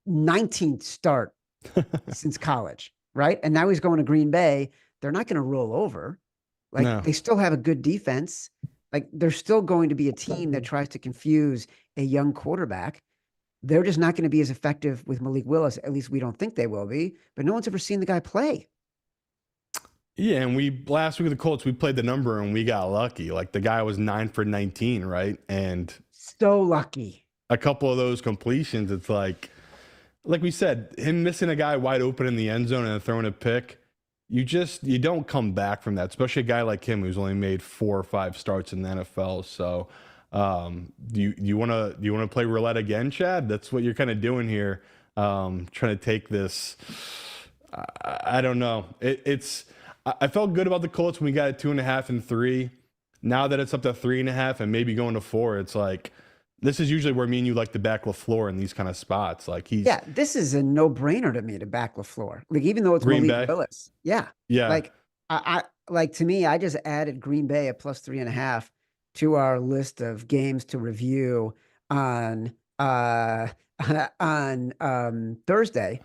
19th start since college, right? And now he's going to Green Bay. They're not going to roll over. They still have a good defense. Like they're still going to be a team that tries to confuse a young quarterback. They're just not going to be as effective with Malik Willis. At least we don't think they will be, but no one's ever seen the guy play. Yeah, and last week with the Colts, we played the number and we got lucky. Like the guy was 9 for 19, right? And so lucky. A couple of those completions, it's like we said, him missing a guy wide open in the end zone and throwing a pick, you don't come back from that, especially a guy like him who's only made 4 or 5 starts in the NFL. So do you want to play roulette again, Chad? That's what you're kind of doing here, trying to take this. I don't know. I felt good about the Colts when we got at 2.5 and 3. Now that it's up to 3.5 and maybe going to 4, it's like this is usually where me and you like to back LaFleur in these kind of spots. Like this is a no-brainer to me to back LaFleur. Like even though it's Green Malik Bay. Willis, yeah. Like I like to me, I just added Green Bay at plus 3.5 to our list of games to review on Thursday,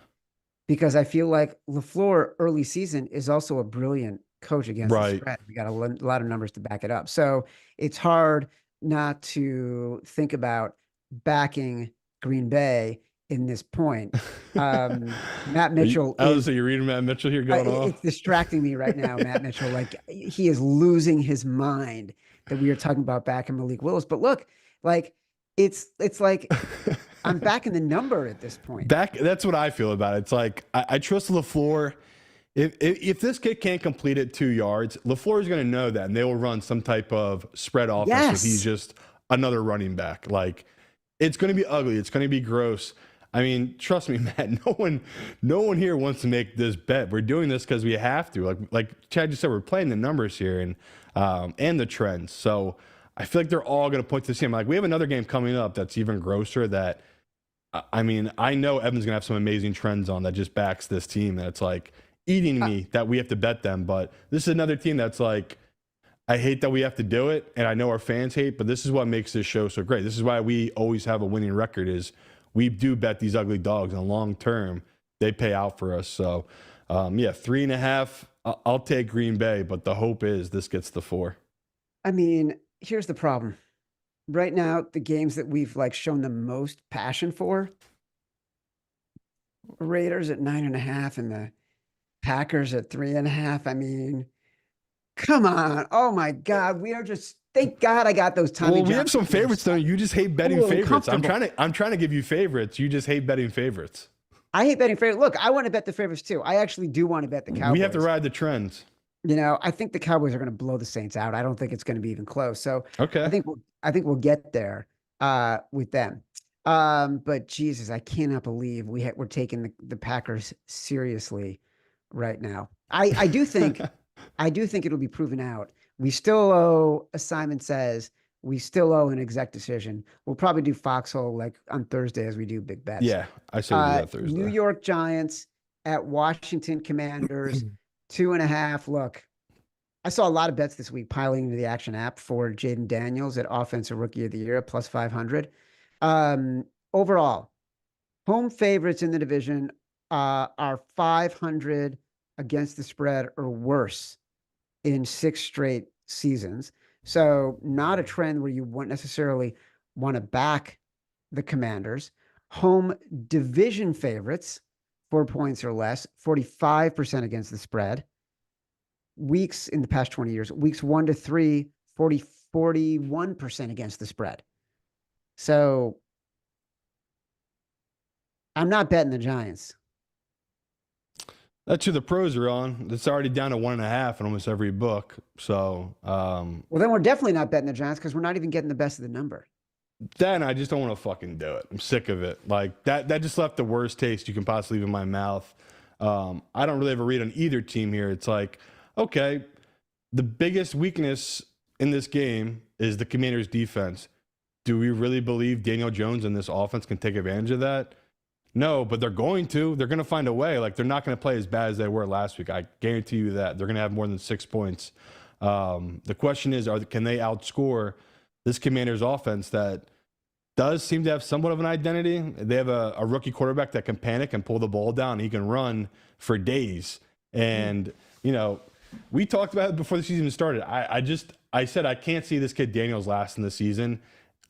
because I feel like LaFleur early season is also a brilliant coach against the Right. spread. We got a lot of numbers to back it up. So it's hard not to think about backing Green Bay in this point. Matt Mitchell is, So you're reading Matt Mitchell here going it's off? distracting me right now, Matt Mitchell. Like he is losing his mind that we are talking about backing Malik Willis. But look, like it's like I'm backing the number at this point. That's what I feel about it. It's like I trust LaFleur. If this kid can't complete it 2 yards, LaFleur is going to know that, and they will run some type of spread offense. Yes. He's just another running back. Like it's going to be ugly. It's going to be gross. I mean, trust me, Matt. No one here wants to make this bet. We're doing this because we have to. Like Chad just said, we're playing the numbers here and the trends. So I feel like they're all going to point to the same. Like we have another game coming up that's even grosser. That I mean, I know Evan's going to have some amazing trends on that just backs this team. And it's like eating me that we have to bet them. But this is another team that's like, I hate that we have to do it, and I know our fans hate, but this is what makes this show so great. This is why we always have a winning record is we do bet these ugly dogs, and long term, they pay out for us. So, 3.5, I'll take Green Bay, but the hope is this gets the 4. I mean, here's the problem. Right now, the games that we've like shown the most passion for, Raiders at 9.5 and the Packers at 3.5. I mean, come on. Oh my God. We are just, thank God I got those Tommy Well, we have some favorites though. You just hate betting favorites. I'm trying to give you favorites. You just hate betting favorites. I hate betting favorites. Look, I want to bet the favorites too. I actually do want to bet the Cowboys. We have to ride the trends. You know, I think the Cowboys are going to blow the Saints out. I don't think it's going to be even close. So okay, I think we'll get there with them. But Jesus, I cannot believe we're taking the Packers seriously right now. I do think it'll be proven out. We still owe, as Simon says, we still owe an exec decision. We'll probably do Foxhole like on Thursday as we do big bets. Yeah, I say we do that Thursday. New York Giants at Washington Commanders, 2.5. Look, I saw a lot of bets this week piling into the Action app for Jaden Daniels at Offensive Rookie of the Year at plus 500. Overall, home favorites in the division are 500 against the spread or worse in 6 straight seasons. So not a trend where you wouldn't necessarily want to back the Commanders. Home division favorites, 4 points or less, 45% against the spread. Weeks in the past 20 years, weeks 1 to 3, 41% against the spread. So I'm not betting the Giants. That's who the pros are on. It's already down to 1.5 in almost every book. So, well, then we're definitely not betting the Giants because we're not even getting the best of the number. Then I just don't want to fucking do it. I'm sick of it. Like that just left the worst taste you can possibly leave in my mouth. I don't really have a read on either team here. It's like, okay, the biggest weakness in this game is the Commanders' defense. Do we really believe Daniel Jones and this offense can take advantage of that? No, but they're going to. They're going to find a way. Like, they're not going to play as bad as they were last week. I guarantee you that. They're going to have more than 6 points. The question is, can they outscore this Commanders offense that does seem to have somewhat of an identity? They have a rookie quarterback that can panic and pull the ball down. He can run for days. And, we talked about it before the season started. I said I can't see this kid Daniels last in the season.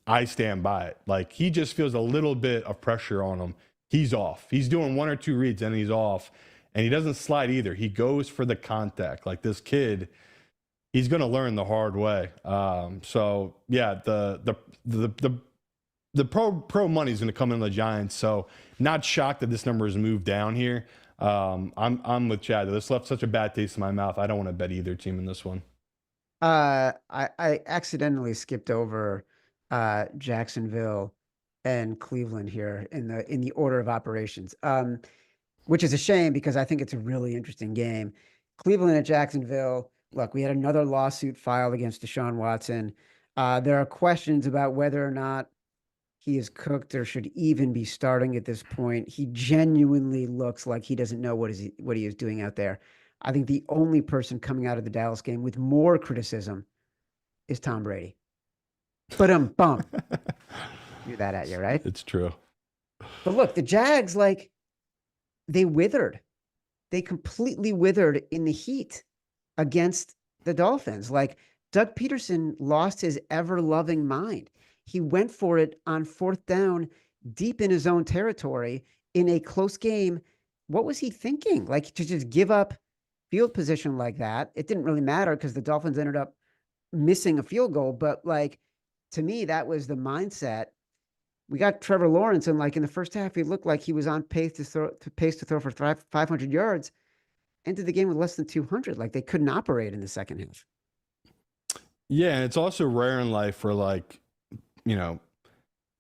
I stand by it. Like, he just feels a little bit of pressure on him. He's off. He's doing 1 or 2 reads and he's off. And he doesn't slide either. He goes for the contact. Like, this kid, he's going to learn the hard way. So yeah, the pro money is going to come in the Giants. So not shocked that this number has moved down here. I'm with Chad. This left such a bad taste in my mouth. I don't want to bet either team in this one. I accidentally skipped over Jacksonville and Cleveland here in the order of operations, which is a shame because I think it's a really interesting game. Cleveland at Jacksonville. Look, we had another lawsuit filed against Deshaun Watson. There are questions about whether or not he is cooked or should even be starting at this point. He genuinely looks like he doesn't know what he is doing out there. I think the only person coming out of the Dallas game with more criticism is Tom Brady. But bump. Do that at you, right? It's true. But look, the Jags, like, they withered. They completely withered in the heat. against the Dolphins. Like, Doug Peterson lost his ever-loving mind. He went for it on 4th down, deep in his own territory in a close game. What was he thinking? Like, to just give up field position like that? It didn't really matter because the Dolphins ended up missing a field goal. But like, to me, that was the mindset. We got Trevor Lawrence, and like in the first half, he looked like he was on pace to throw for 500 yards. Ended the game with less than 200. Like, they couldn't operate in the second half. Yeah, and it's also rare in life where, like, you know,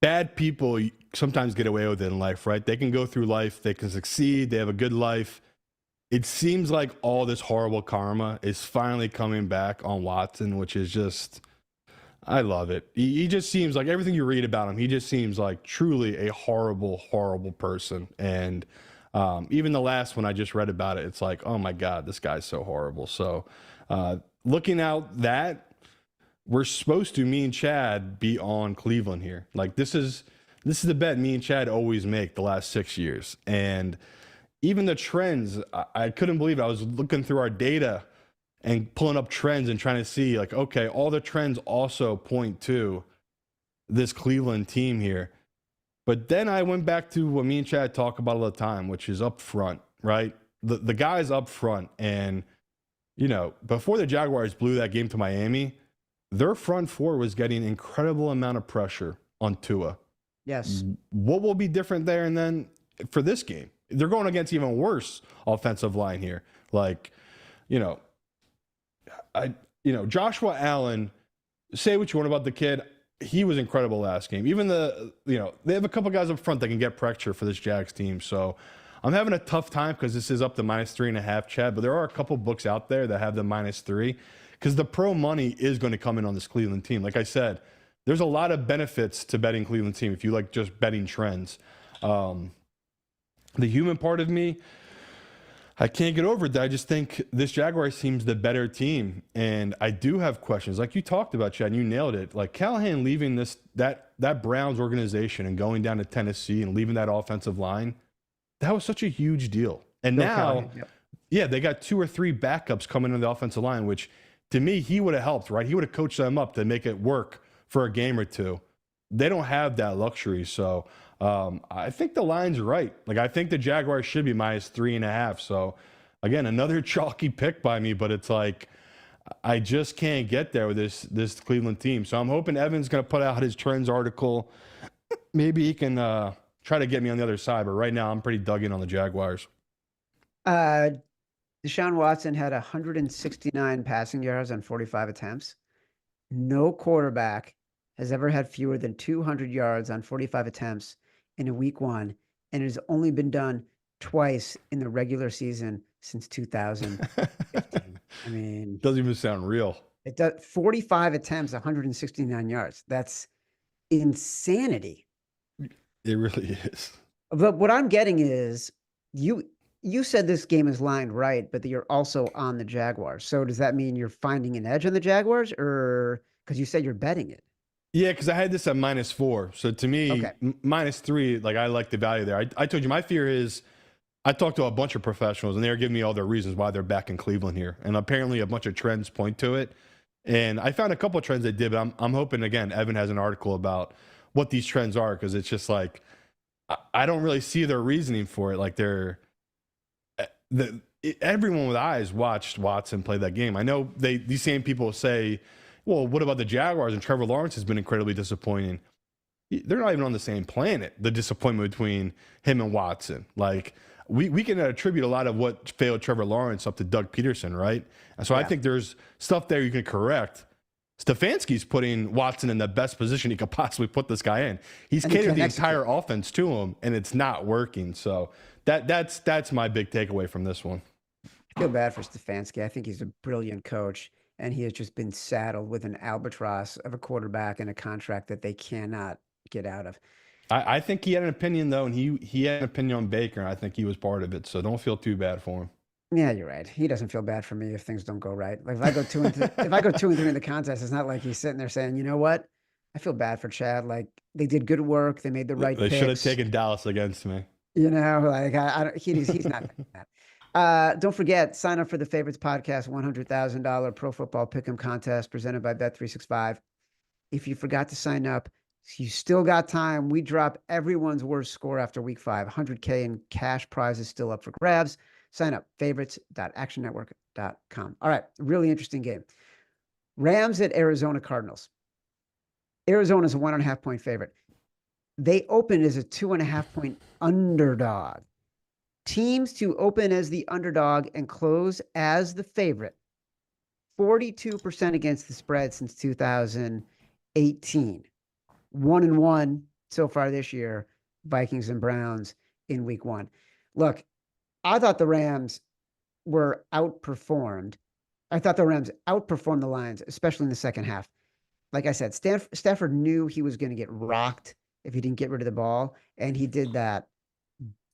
bad people sometimes get away with it in life, right? They can go through life, they can succeed, they have a good life. It seems like all this horrible karma is finally coming back on Watson, which is just, I love it. He just seems like, everything you read about him, he just seems like truly a horrible, horrible person. And even the last one I just read about it, it's like, oh my God, this guy's so horrible. So looking out that, we're supposed to, me and Chad, be on Cleveland here. Like, this is the bet me and Chad always make the last 6 years. And even the trends, I couldn't believe it. I was looking through our data and pulling up trends and trying to see, like, okay, all the trends also point to this Cleveland team here. But then I went back to what me and Chad talk about all the time, which is up front, right? The guys up front. And, you know, before the Jaguars blew that game to Miami, their front four was getting incredible amount of pressure on Tua. Yes. What will be different there? And then for this game, they're going against even worse offensive line here. Like, you know, Joshua Allen, say what you want about the kid. He was incredible last game. Even they have a couple guys up front that can get pressure for this Jags team. So I'm having a tough time because this is up to -3.5, Chad, but there are a couple books out there that have the -3. Because the pro money is going to come in on this Cleveland team. Like I said, there's a lot of benefits to betting Cleveland team if you like just betting trends. The human part of me, I can't get over it. I just think this Jaguars team's the better team. And I do have questions. Like you talked about, Chad, and you nailed it. Like Callahan leaving that Browns organization and going down to Tennessee and leaving that offensive line, that was such a huge deal. And now, yeah, they got 2 or 3 backups coming in the offensive line, which to me, he would have helped, right? He would have coached them up to make it work for a game or two. They don't have that luxury. So I think the line's right. Like, I think the Jaguars should be -3.5. So again, another chalky pick by me, but it's like, I just can't get there with this Cleveland team. So I'm hoping Evan's going to put out his trends article. Maybe he can try to get me on the other side. But right now I'm pretty dug in on the Jaguars. Deshaun Watson had 169 passing yards on 45 attempts. No quarterback has ever had fewer than 200 yards on 45 attempts in a week 1, and it has only been done twice in the regular season since 2015. I mean, doesn't even sound real. It does. 45 attempts, 169 yards. That's insanity. It really is. But what I'm getting is you said this game is lined right, but that you're also on the Jaguars. So does that mean you're finding an edge on the Jaguars, or because you said you're betting it? Yeah, because I had this at -4. So to me, okay. -3, like, I like the value there. I told you my fear is, I talked to a bunch of professionals and they were giving me all their reasons why they're back in Cleveland here. And apparently a bunch of trends point to it. And I found a couple of trends they did, but I'm hoping, again, Evan has an article about what these trends are, because it's just like, I don't really see their reasoning for it. Like, everyone with eyes watched Watson play that game. I know these same people say, well, what about the Jaguars? And Trevor Lawrence has been incredibly disappointing. They're not even on the same planet, the disappointment between him and Watson. Like, we can attribute a lot of what failed Trevor Lawrence up to Doug Peterson, right? And so I think there's stuff there you can correct. Stefanski's putting Watson in the best position he could possibly put this guy in. He's catered the entire offense to him, and it's not working. So that's my big takeaway from this one. I feel bad for Stefanski. I think he's a brilliant coach, and he has just been saddled with an albatross of a quarterback and a contract that they cannot get out of. I think he had an opinion, though, and he had an opinion on Baker, and I think he was part of it. So don't feel too bad for him. Yeah, you're right. He doesn't feel bad for me if things don't go right. Like, if I go 2 and 3, if I go 2 and 3 in the contest, it's not like he's sitting there saying, you know what? I feel bad for Chad. Like, they did good work. They made the right picks. They should have taken Dallas against me. You know, like he's not that. Don't forget, sign up for the Favorites Podcast $100,000 Pro Football Pick'em contest presented by Bet365. If you forgot to sign up, you still got time. We drop everyone's worst score after week 5. 100K in cash prizes still up for grabs. Sign up, favorites.actionnetwork.com. All right, really interesting game. Rams at Arizona Cardinals. Arizona's a 1.5 point favorite. They open as a 2.5 point underdog. Teams to open as the underdog and close as the favorite. 42% against the spread since 2018. 1-1 so far this year, Vikings and Browns in week 1. Look, I thought the Rams were outperformed. I thought the Rams outperformed the Lions, especially in the second half. Like I said, Stafford knew he was going to get rocked if he didn't get rid of the ball, and he did that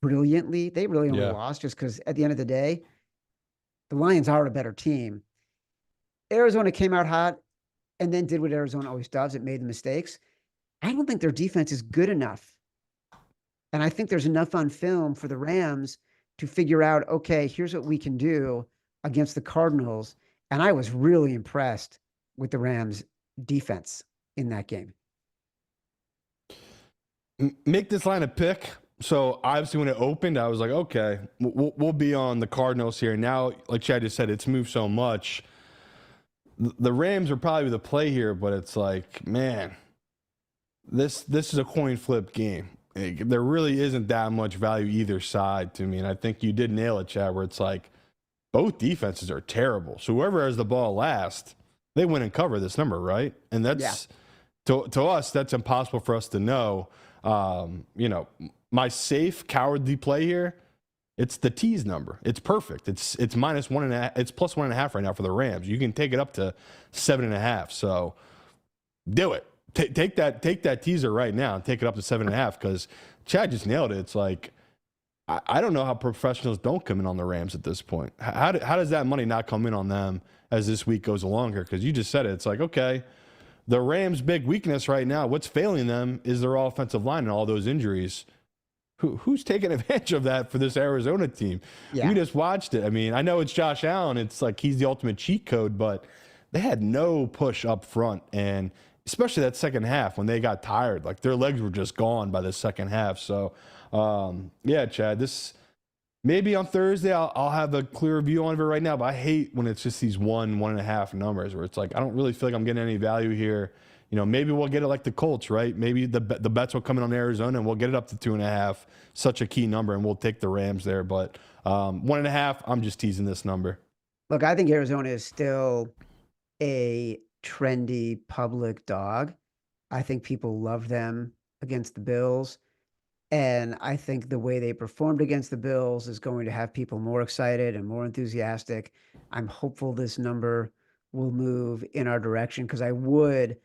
brilliantly. They really only lost just because at the end of the day, the Lions are a better team. Arizona came out hot and then did what Arizona always does. It made the mistakes. I don't think their defense is good enough. And I think there's enough on film for the Rams to figure out, okay, here's what we can do against the Cardinals. And I was really impressed with the Rams defense in that game. Make this line a pick. So obviously when it opened, I was like, okay, we'll be on the Cardinals here. Now, like Chad just said, it's moved so much. The Rams are probably the play here, but it's like, man, this is a coin flip game. There really isn't that much value either side to me. And I think you did nail it, Chad, where it's like both defenses are terrible. So whoever has the ball last, they win and cover this number, right? And that's to us, that's impossible for us to know. My safe cowardly play here, it's the tease number. It's perfect. It's -1.5. It's +1.5 right now for the Rams. You can take it up to 7.5. So do it. Take that teaser right now and take it up to 7.5 because Chad just nailed it. It's like I don't know how professionals don't come in on the Rams at this point. How does that money not come in on them as this week goes along here? Because you just said it. It's like, okay, the Rams' big weakness right now, what's failing them is their offensive line and all those injuries. Who's taking advantage of that for this Arizona team? Yeah. We just watched it. I mean, I know it's Josh Allen. It's like he's the ultimate cheat code, but they had no push up front. And especially that second half when they got tired, like their legs were just gone by the second half. So, yeah, Chad, this maybe on Thursday I'll have a clearer view on it right now, but I hate when it's just these 1.5 numbers where it's like I don't really feel like I'm getting any value here. Maybe we'll get it like the Colts, right? Maybe the bets will come in on Arizona and we'll get it up to 2.5, such a key number, and we'll take the Rams there. But 1.5, I'm just teasing this number. Look, I think Arizona is still a trendy public dog. I think people love them against the Bills. And I think the way they performed against the Bills is going to have people more excited and more enthusiastic. I'm hopeful this number will move in our direction because I would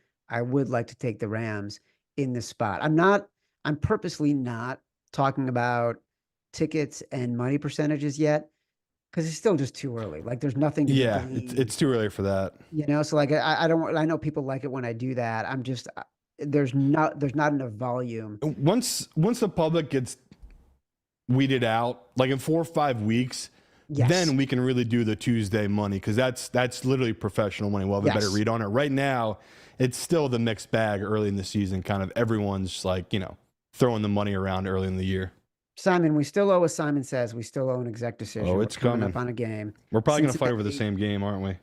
like to take the Rams in this spot. I'm purposely not talking about tickets and money percentages yet because it's still just too early. Like there's nothing. It's too early for that. So like I know people like it when I do that. I'm just there's not enough volume. Once the public gets weeded out, like in 4 or 5 weeks, then we can really do the Tuesday money because that's literally professional money. We'll have a better read on it. Right now, it's still the mixed bag early in the season. Kind of everyone's like, throwing the money around early in the year. Simon, we still owe, as Simon says, we still owe an exec decision. Oh, it's coming up on a game. We're probably going to fight over the same game, aren't we?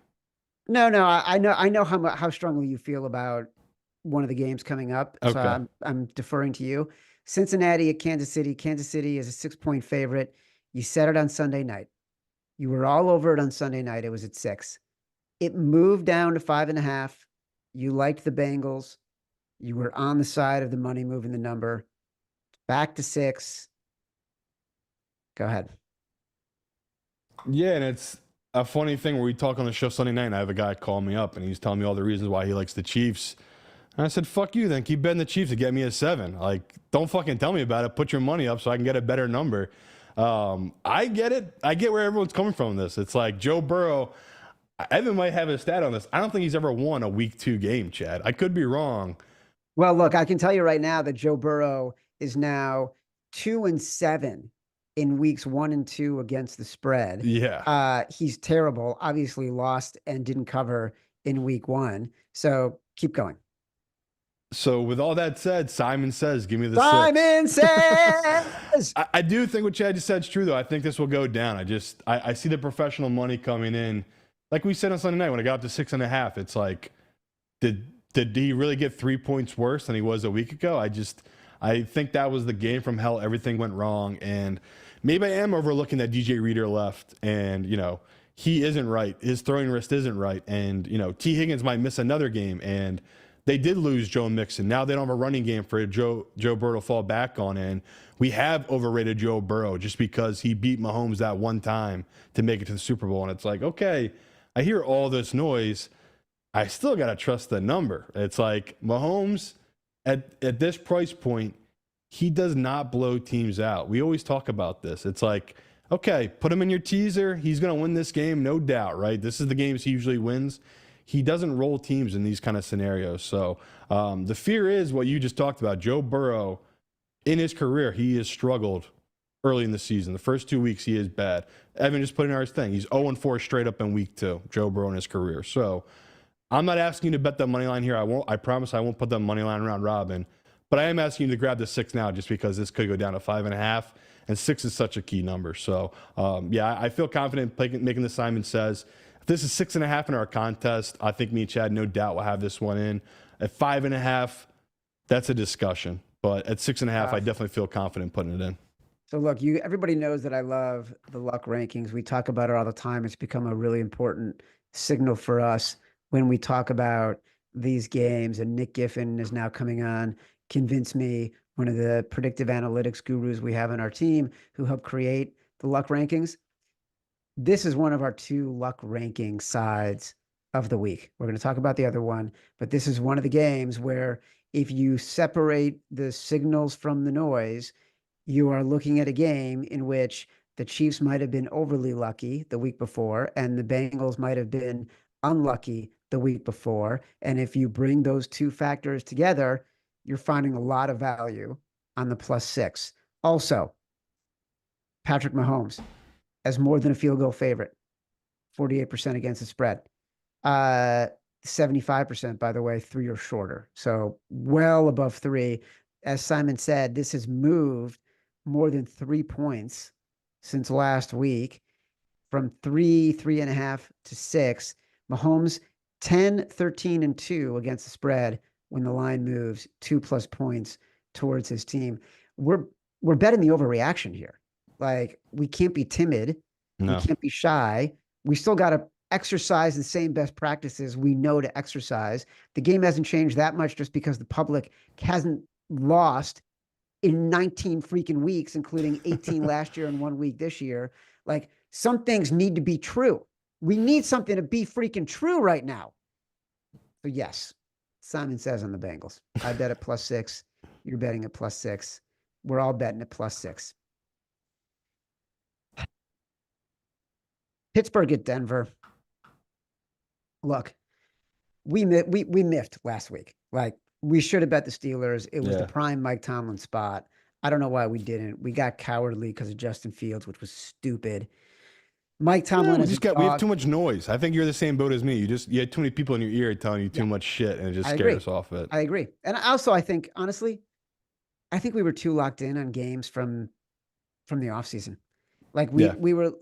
No, I know how strongly you feel about one of the games coming up. Okay. So I'm deferring to you. Cincinnati at Kansas City. Kansas City is a 6-point favorite. You set it on Sunday night. You were all over it on Sunday night. It was at 6. It moved down to 5.5. You liked the Bengals. You were on the side of the money moving the number. Back to 6. Go ahead. Yeah, and it's a funny thing where we talk on the show Sunday night, and I have a guy call me up, and he's telling me all the reasons why he likes the Chiefs. And I said, fuck you, then. Keep betting the Chiefs to get me a 7. Like, don't fucking tell me about it. Put your money up so I can get a better number. I get it. I get where everyone's coming from this. It's like Joe Burrow. Evan might have a stat on this. I don't think he's ever won a week 2 game, Chad. I could be wrong. Well, look, I can tell you right now that Joe Burrow is now 2-7 in weeks 1 and 2 against the spread. Yeah. He's terrible, obviously lost and didn't cover in week 1. So keep going. So with all that said, Simon Says, give me the Simon 6. Says. I do think what Chad just said is true, though. I think this will go down. I see the professional money coming in. Like we said on Sunday night, when I got up to 6.5, it's like, did he really get 3 points worse than he was a week ago? I think that was the game from hell. Everything went wrong. And maybe I am overlooking that DJ Reader left. And, he isn't right. His throwing wrist isn't right. And, T. Higgins might miss another game. And they did lose Joe Mixon. Now they don't have a running game for Joe Burrow to fall back on. And we have overrated Joe Burrow just because he beat Mahomes that one time to make it to the Super Bowl. And it's like, okay, I hear all this noise. I still got to trust the number. It's like Mahomes at this price point, he does not blow teams out. We always talk about this. It's like, okay, put him in your teaser. He's going to win this game, no doubt, right? This is the games he usually wins. He doesn't roll teams in these kind of scenarios. So the fear is what you just talked about. Joe Burrow, in his career, he has struggled early in the season. The first 2 weeks, he is bad. Evan just put in our thing. He's 0-4 straight up in week 2, Joe Burrow in his career. So I'm not asking you to bet the money line here. I promise I won't put the money line around Robin. But I am asking you to grab the 6 now just because this could go down to 5.5. And 6 is such a key number. So, I feel confident making the Simon Says. If this is 6.5 in our contest, I think me and Chad, no doubt, will have this one in. At 5.5, that's a discussion. But at 6.5, I definitely feel confident putting it in. So look, everybody knows that I love the luck rankings. We talk about it all the time. It's become a really important signal for us when we talk about these games. And Nick Giffen is now coming on, convince me, one of the predictive analytics gurus we have on our team who helped create the luck rankings. This is one of our 2 luck ranking sides of the week. We're going to talk about the other one, but this is one of the games where if you separate the signals from the noise, you are looking at a game in which the Chiefs might have been overly lucky the week before, and the Bengals might have been unlucky the week before. And if you bring those 2 factors together, you're finding a lot of value on the +6. Also, Patrick Mahomes as more than a field goal favorite, 48% against the spread. 75%, by the way, 3 or shorter. So well above 3. As Simon said, this has moved more than 3 points since last week, from 3.5 to 6. Mahomes 10, 13, and 2 against the spread when the line moves 2+ points towards his team. We're betting the overreaction here. Like, we can't be timid. No. We can't be shy. We still got to exercise the same best practices we know to exercise. The game hasn't changed that much just because the public hasn't lost in 19 freaking weeks, including 18 last year and 1 week this year. Like, some things need to be true. We need something to be freaking true right now. So yes, Simon Says on the Bengals. I bet at +6. You're betting at +6. We're all betting at +6. Pittsburgh at Denver. Look, we miffed last week. Like, we should have bet the Steelers. It was the prime Mike Tomlin spot. I don't know why we didn't. We got cowardly because of Justin Fields, which was stupid. Mike Tomlin we have too much noise. I think you're the same boat as me. You had too many people in your ear telling you too much shit, and it just scared us off it. I agree. And also, I think, honestly, we were too locked in on games from the offseason. Like, we were,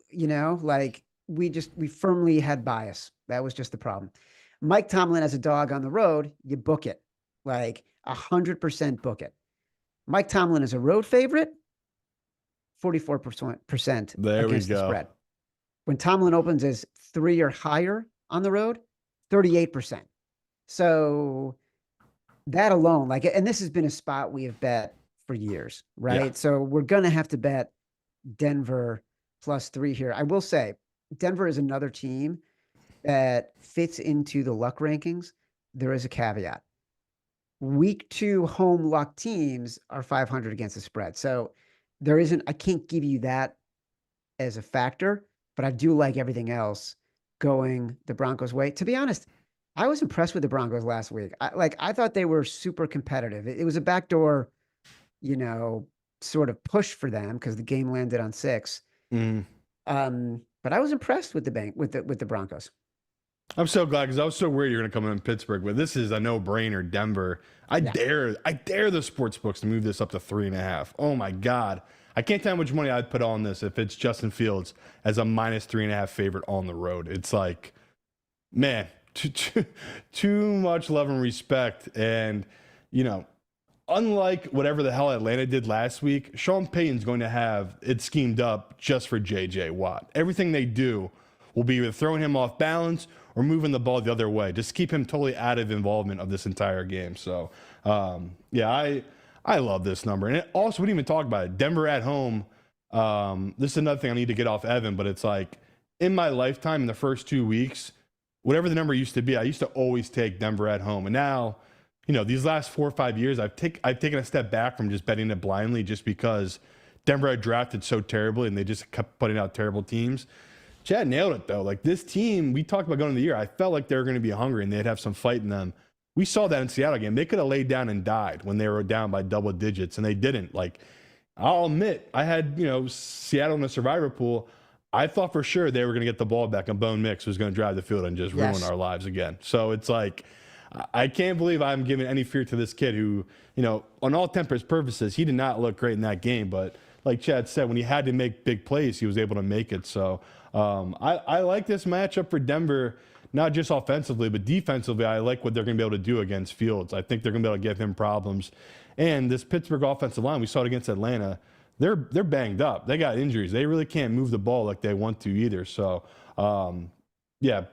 like, we firmly had bias. That was just the problem. Mike Tomlin as a dog on the road, you book it. Like, 100% book it. Mike Tomlin is a road favorite, 44% there against we go. The spread. When Tomlin opens as 3 or higher on the road, 38%. So that alone, like, and this has been a spot we have bet for years, right? Yeah. So we're going to have to bet Denver +3 here. I will say Denver is another team that fits into the luck rankings. There is a caveat. Week 2 home luck teams are 500 against the spread. So I can't give you that as a factor, but I do like everything else going the Broncos' way. To be honest, I was impressed with the Broncos last week. I thought they were super competitive. It was a backdoor, sort of push for them because the game landed on 6. Mm. But I was impressed with the Broncos. I'm so glad because I was so worried you're going to come in Pittsburgh, but this is a no-brainer. Denver. I dare the sports books to move this up to 3.5. Oh my God. I can't tell how much money I'd put on this if it's Justin Fields as a -3.5 favorite on the road. It's like, man, too much love and respect. And, you know, unlike whatever the hell Atlanta did last week, Sean Payton's going to have it schemed up just for J.J. Watt. Everything they do will be either throwing him off balance or moving the ball the other way. Just keep him totally out of involvement of this entire game. So, I love this number. And it also, we didn't even talk about it. Denver at home. This is another thing I need to get off Evan, but it's like in my lifetime, in the first 2 weeks, whatever the number used to be, I used to always take Denver at home. And now, you know, these last 4 or 5 years, I've taken a step back from just betting it blindly just because Denver had drafted so terribly and they just kept putting out terrible teams. Chad nailed it, though. Like, this team, we talked about going into the year, I felt like they were going to be hungry and they'd have some fight in them. We saw that in Seattle game. They could have laid down and died when they were down by double digits, and they didn't. Like, I'll admit, I had, you know, Seattle in the survivor pool. I thought for sure they were going to get the ball back and Bone Mix was going to drive the field and just ruin our lives again. So it's like, I can't believe I'm giving any fear to this kid who, you know, on all tempers purposes, he did not look great in that game. But like Chad said, when he had to make big plays, he was able to make it. So I like this matchup for Denver, not just offensively, but defensively. I like what they're going to be able to do against Fields. I think they're going to be able to give him problems. And this Pittsburgh offensive line, we saw it against Atlanta. They're banged up. They got injuries. They really can't move the ball like they want to either. So, yeah,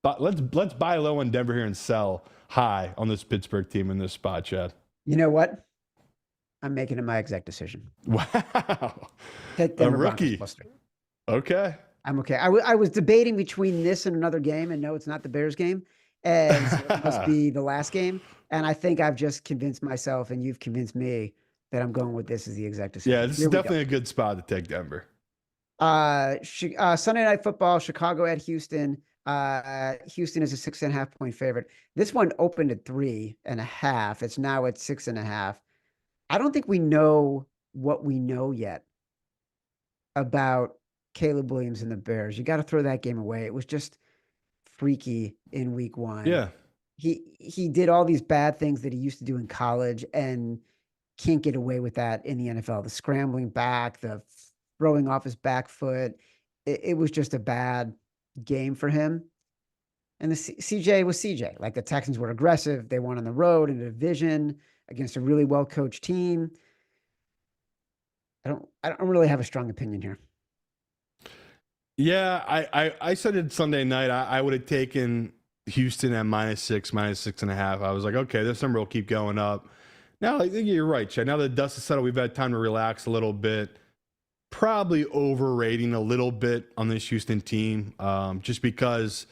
but let's buy low on Denver here and sell high on this Pittsburgh team in this spot, Chad. You know what? I'm making it my exact decision. Wow. Take a rookie. Okay. I'm okay. I was debating between this and another game, and no, it's not the Bears game, and so it must be the last game. And I think I've just convinced myself, and you've convinced me that I'm going with this as the exact decision. Yeah, this is definitely a good spot to take Denver. Sunday Night Football, Chicago at Houston. Houston is a 6.5 point favorite. This one opened at 3.5. It's now at 6.5. I don't think we know what we know yet about Caleb Williams and the Bears. You got to throw that game away. It was just freaky in week 1. Yeah. He did all these bad things that he used to do in college and can't get away with that in the NFL. The scrambling back, the throwing off his back foot. It was just a bad game for him. And the CJ was CJ. Like, the Texans were aggressive. They won on the road in a division against a really well-coached team. I don't really have a strong opinion here. Yeah, I said it Sunday night. I would have taken Houston at -6, -6.5. I was like, okay, this number will keep going up. Now, I think you're right, Chad. Now that the dust is settled, we've had time to relax a little bit. Probably overrating a little bit on this Houston team, just because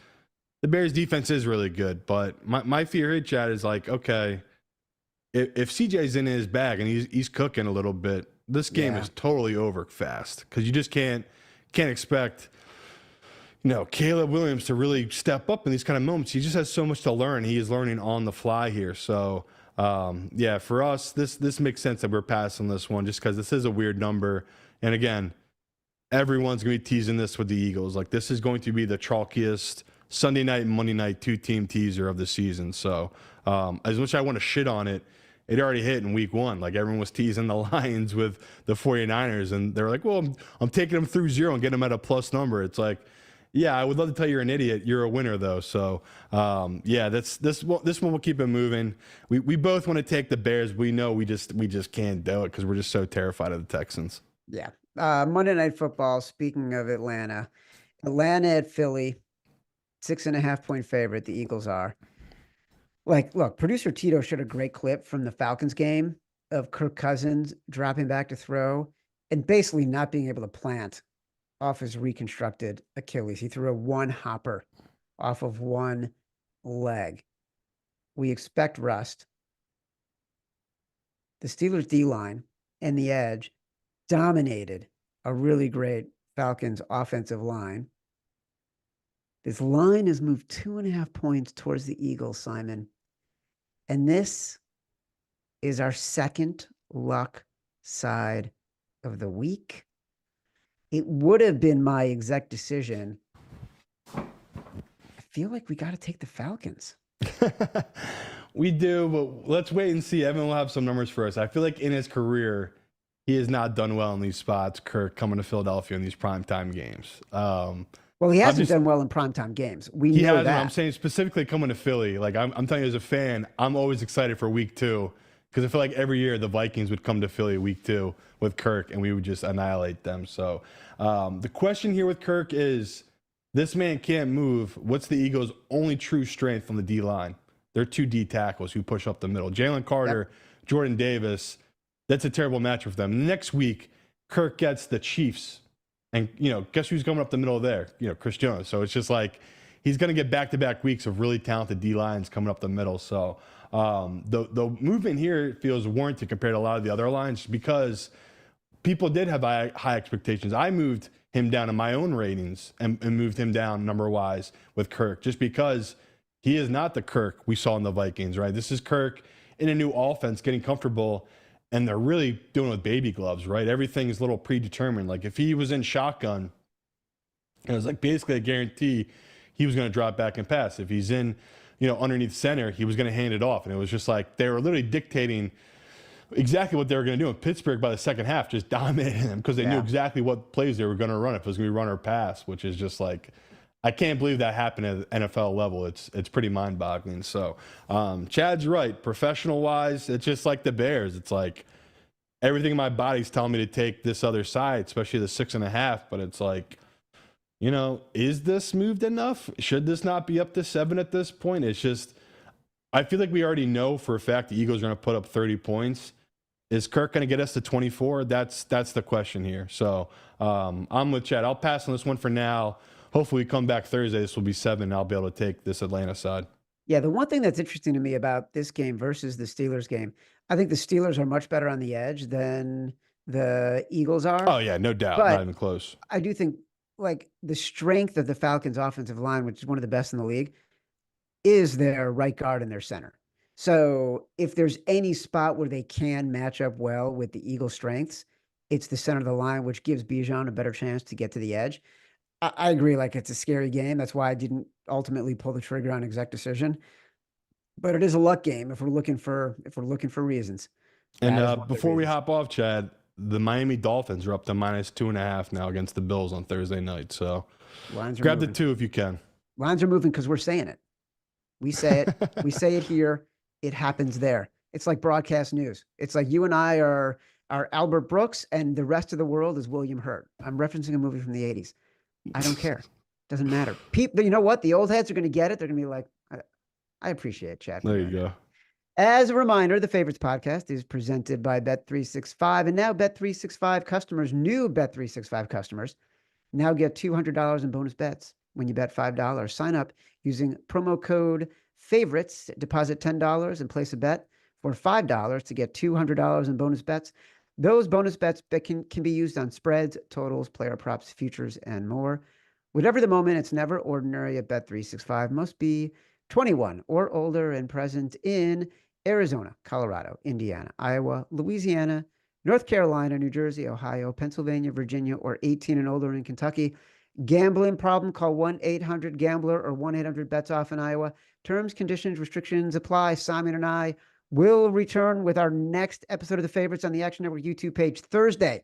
the Bears defense is really good. But my fear here, Chad, is like, okay, if CJ's in his bag and he's cooking a little bit, this game is totally over fast, because you just can't expect, you know, Caleb Williams to really step up in these kind of moments. He just has so much to learn. He is learning on the fly here. So, yeah, for us, this makes sense that we're passing this one just because this is a weird number. And again, everyone's going to be teasing this with the Eagles. Like, this is going to be the chalkiest Sunday night and Monday night 2-team teaser of the season. So, as much as I want to shit on it, it already hit in week 1. Like, everyone was teasing the Lions with the 49ers, and they're like, well, I'm taking them through 0 and getting them at a plus number. It's like, yeah, I would love to tell you you're an idiot. You're a winner, though. So, yeah, this one will keep it moving. We both want to take the Bears. We know we just can't do it because we're just so terrified of the Texans. Yeah. Monday Night Football, speaking of Atlanta at Philly, 6.5 point favorite. The Eagles are. Like, look, producer Tito showed a great clip from the Falcons game of Kirk Cousins dropping back to throw and basically not being able to plant off his reconstructed Achilles. He threw a one hopper off of one leg. We expect rust. The Steelers D-line and the edge dominated a really great Falcons offensive line. This line has moved 2.5 points towards the Eagles, Simon. And this is our second luck side of the week. It would have been my exec decision. I feel like we got to take the Falcons. We do, but let's wait and see. Evan will have some numbers for us. I feel like in his career, he has not done well in these spots. Kirk coming to Philadelphia in these primetime games. Well, he hasn't done well in primetime games. We know hasn't. that. I'm saying specifically coming to Philly. Like I'm telling you as a fan, I'm always excited for week 2 because I feel like every year the Vikings would come to Philly week 2 with Kirk and we would just annihilate them. So the question here with Kirk is, this man can't move. What's the Eagles' only true strength on the D line? They're 2 D tackles who push up the middle. Jalen Carter, Jordan Davis. That's a terrible matchup for them. Next week, Kirk gets the Chiefs. And, guess who's coming up the middle there? Chris Jones. So it's just like he's going to get back-to-back weeks of really talented D-lines coming up the middle. So the movement here feels warranted compared to a lot of the other lines because people did have high expectations. I moved him down in my own ratings and moved him down number-wise with Kirk just because he is not the Kirk we saw in the Vikings, right? This is Kirk in a new offense getting comfortable. And they're really doing it with baby gloves, right? Everything is a little predetermined. Like if he was in shotgun, it was like basically a guarantee he was going to drop back and pass. If he's in, underneath center, he was going to hand it off. And it was just like they were literally dictating exactly what they were going to do. And Pittsburgh by the second half just dominated them because they knew exactly what plays they were going to run. If it was going to be run or pass, which is just like, I can't believe that happened at the NFL level. It's pretty mind-boggling. So Chad's right. Professional-wise, it's just like the Bears. It's like everything in my body's telling me to take this other side, especially the 6.5. But it's like, is this moved enough? Should this not be up to 7 at this point? It's just, I feel like we already know for a fact the Eagles are going to put up 30 points. Is Kirk going to get us to 24? That's the question here. So I'm with Chad. I'll pass on this one for now. Hopefully we come back Thursday. This will be 7. And I'll be able to take this Atlanta side. Yeah, the one thing that's interesting to me about this game versus the Steelers game, I think the Steelers are much better on the edge than the Eagles are. Oh, yeah, no doubt. But not even close. I do think like the strength of the Falcons offensive line, which is one of the best in the league, is their right guard and their center. So if there's any spot where they can match up well with the Eagles' strengths, it's the center of the line, which gives Bijan a better chance to get to the edge. I agree. Like it's a scary game. That's why I didn't ultimately pull the trigger on exec decision, but it is a luck game if we're looking for reasons. And before we hop off, Chad, the Miami Dolphins are up to -2.5 now against the Bills on Thursday night. So grab the 2 if you can. Lines are moving because we're saying it. We say it. We say it here. It happens there. It's like broadcast news. It's like you and I are Albert Brooks and the rest of the world is William Hurt. I'm referencing a movie from the 80s. I don't care. Doesn't matter. People, you know what? The old heads are going to get it. They're going to be like, I appreciate it, Chad. There you go. As a reminder, the Favorites podcast is presented by Bet365. And now Bet365 customers, new Bet365 customers, now get $200 in bonus bets when you bet $5. Sign up using promo code FAVORITES, deposit $10 and place a bet for $5 to get $200 in bonus bets. Those bonus bets can be used on spreads, totals, player props, futures, and more. Whatever the moment, it's never ordinary at Bet365. Must be 21 or older and present in Arizona, Colorado, Indiana, Iowa, Louisiana, North Carolina, New Jersey, Ohio, Pennsylvania, Virginia, or 18 and older in Kentucky. Gambling problem? Call 1-800-GAMBLER or 1-800-BETS-OFF in Iowa. Terms, conditions, restrictions apply. Simon and I will return with our next episode of The Favorites on the Action Network YouTube page Thursday,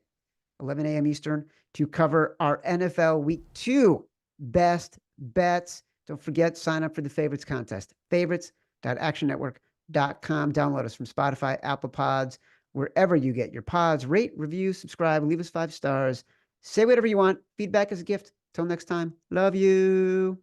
11 a.m. Eastern, to cover our NFL Week 2 best bets. Don't forget, sign up for the Favorites contest. Favorites.actionnetwork.com. Download us from Spotify, Apple Pods, wherever you get your pods. Rate, review, subscribe, leave us 5 stars. Say whatever you want. Feedback is a gift. Till next time. Love you.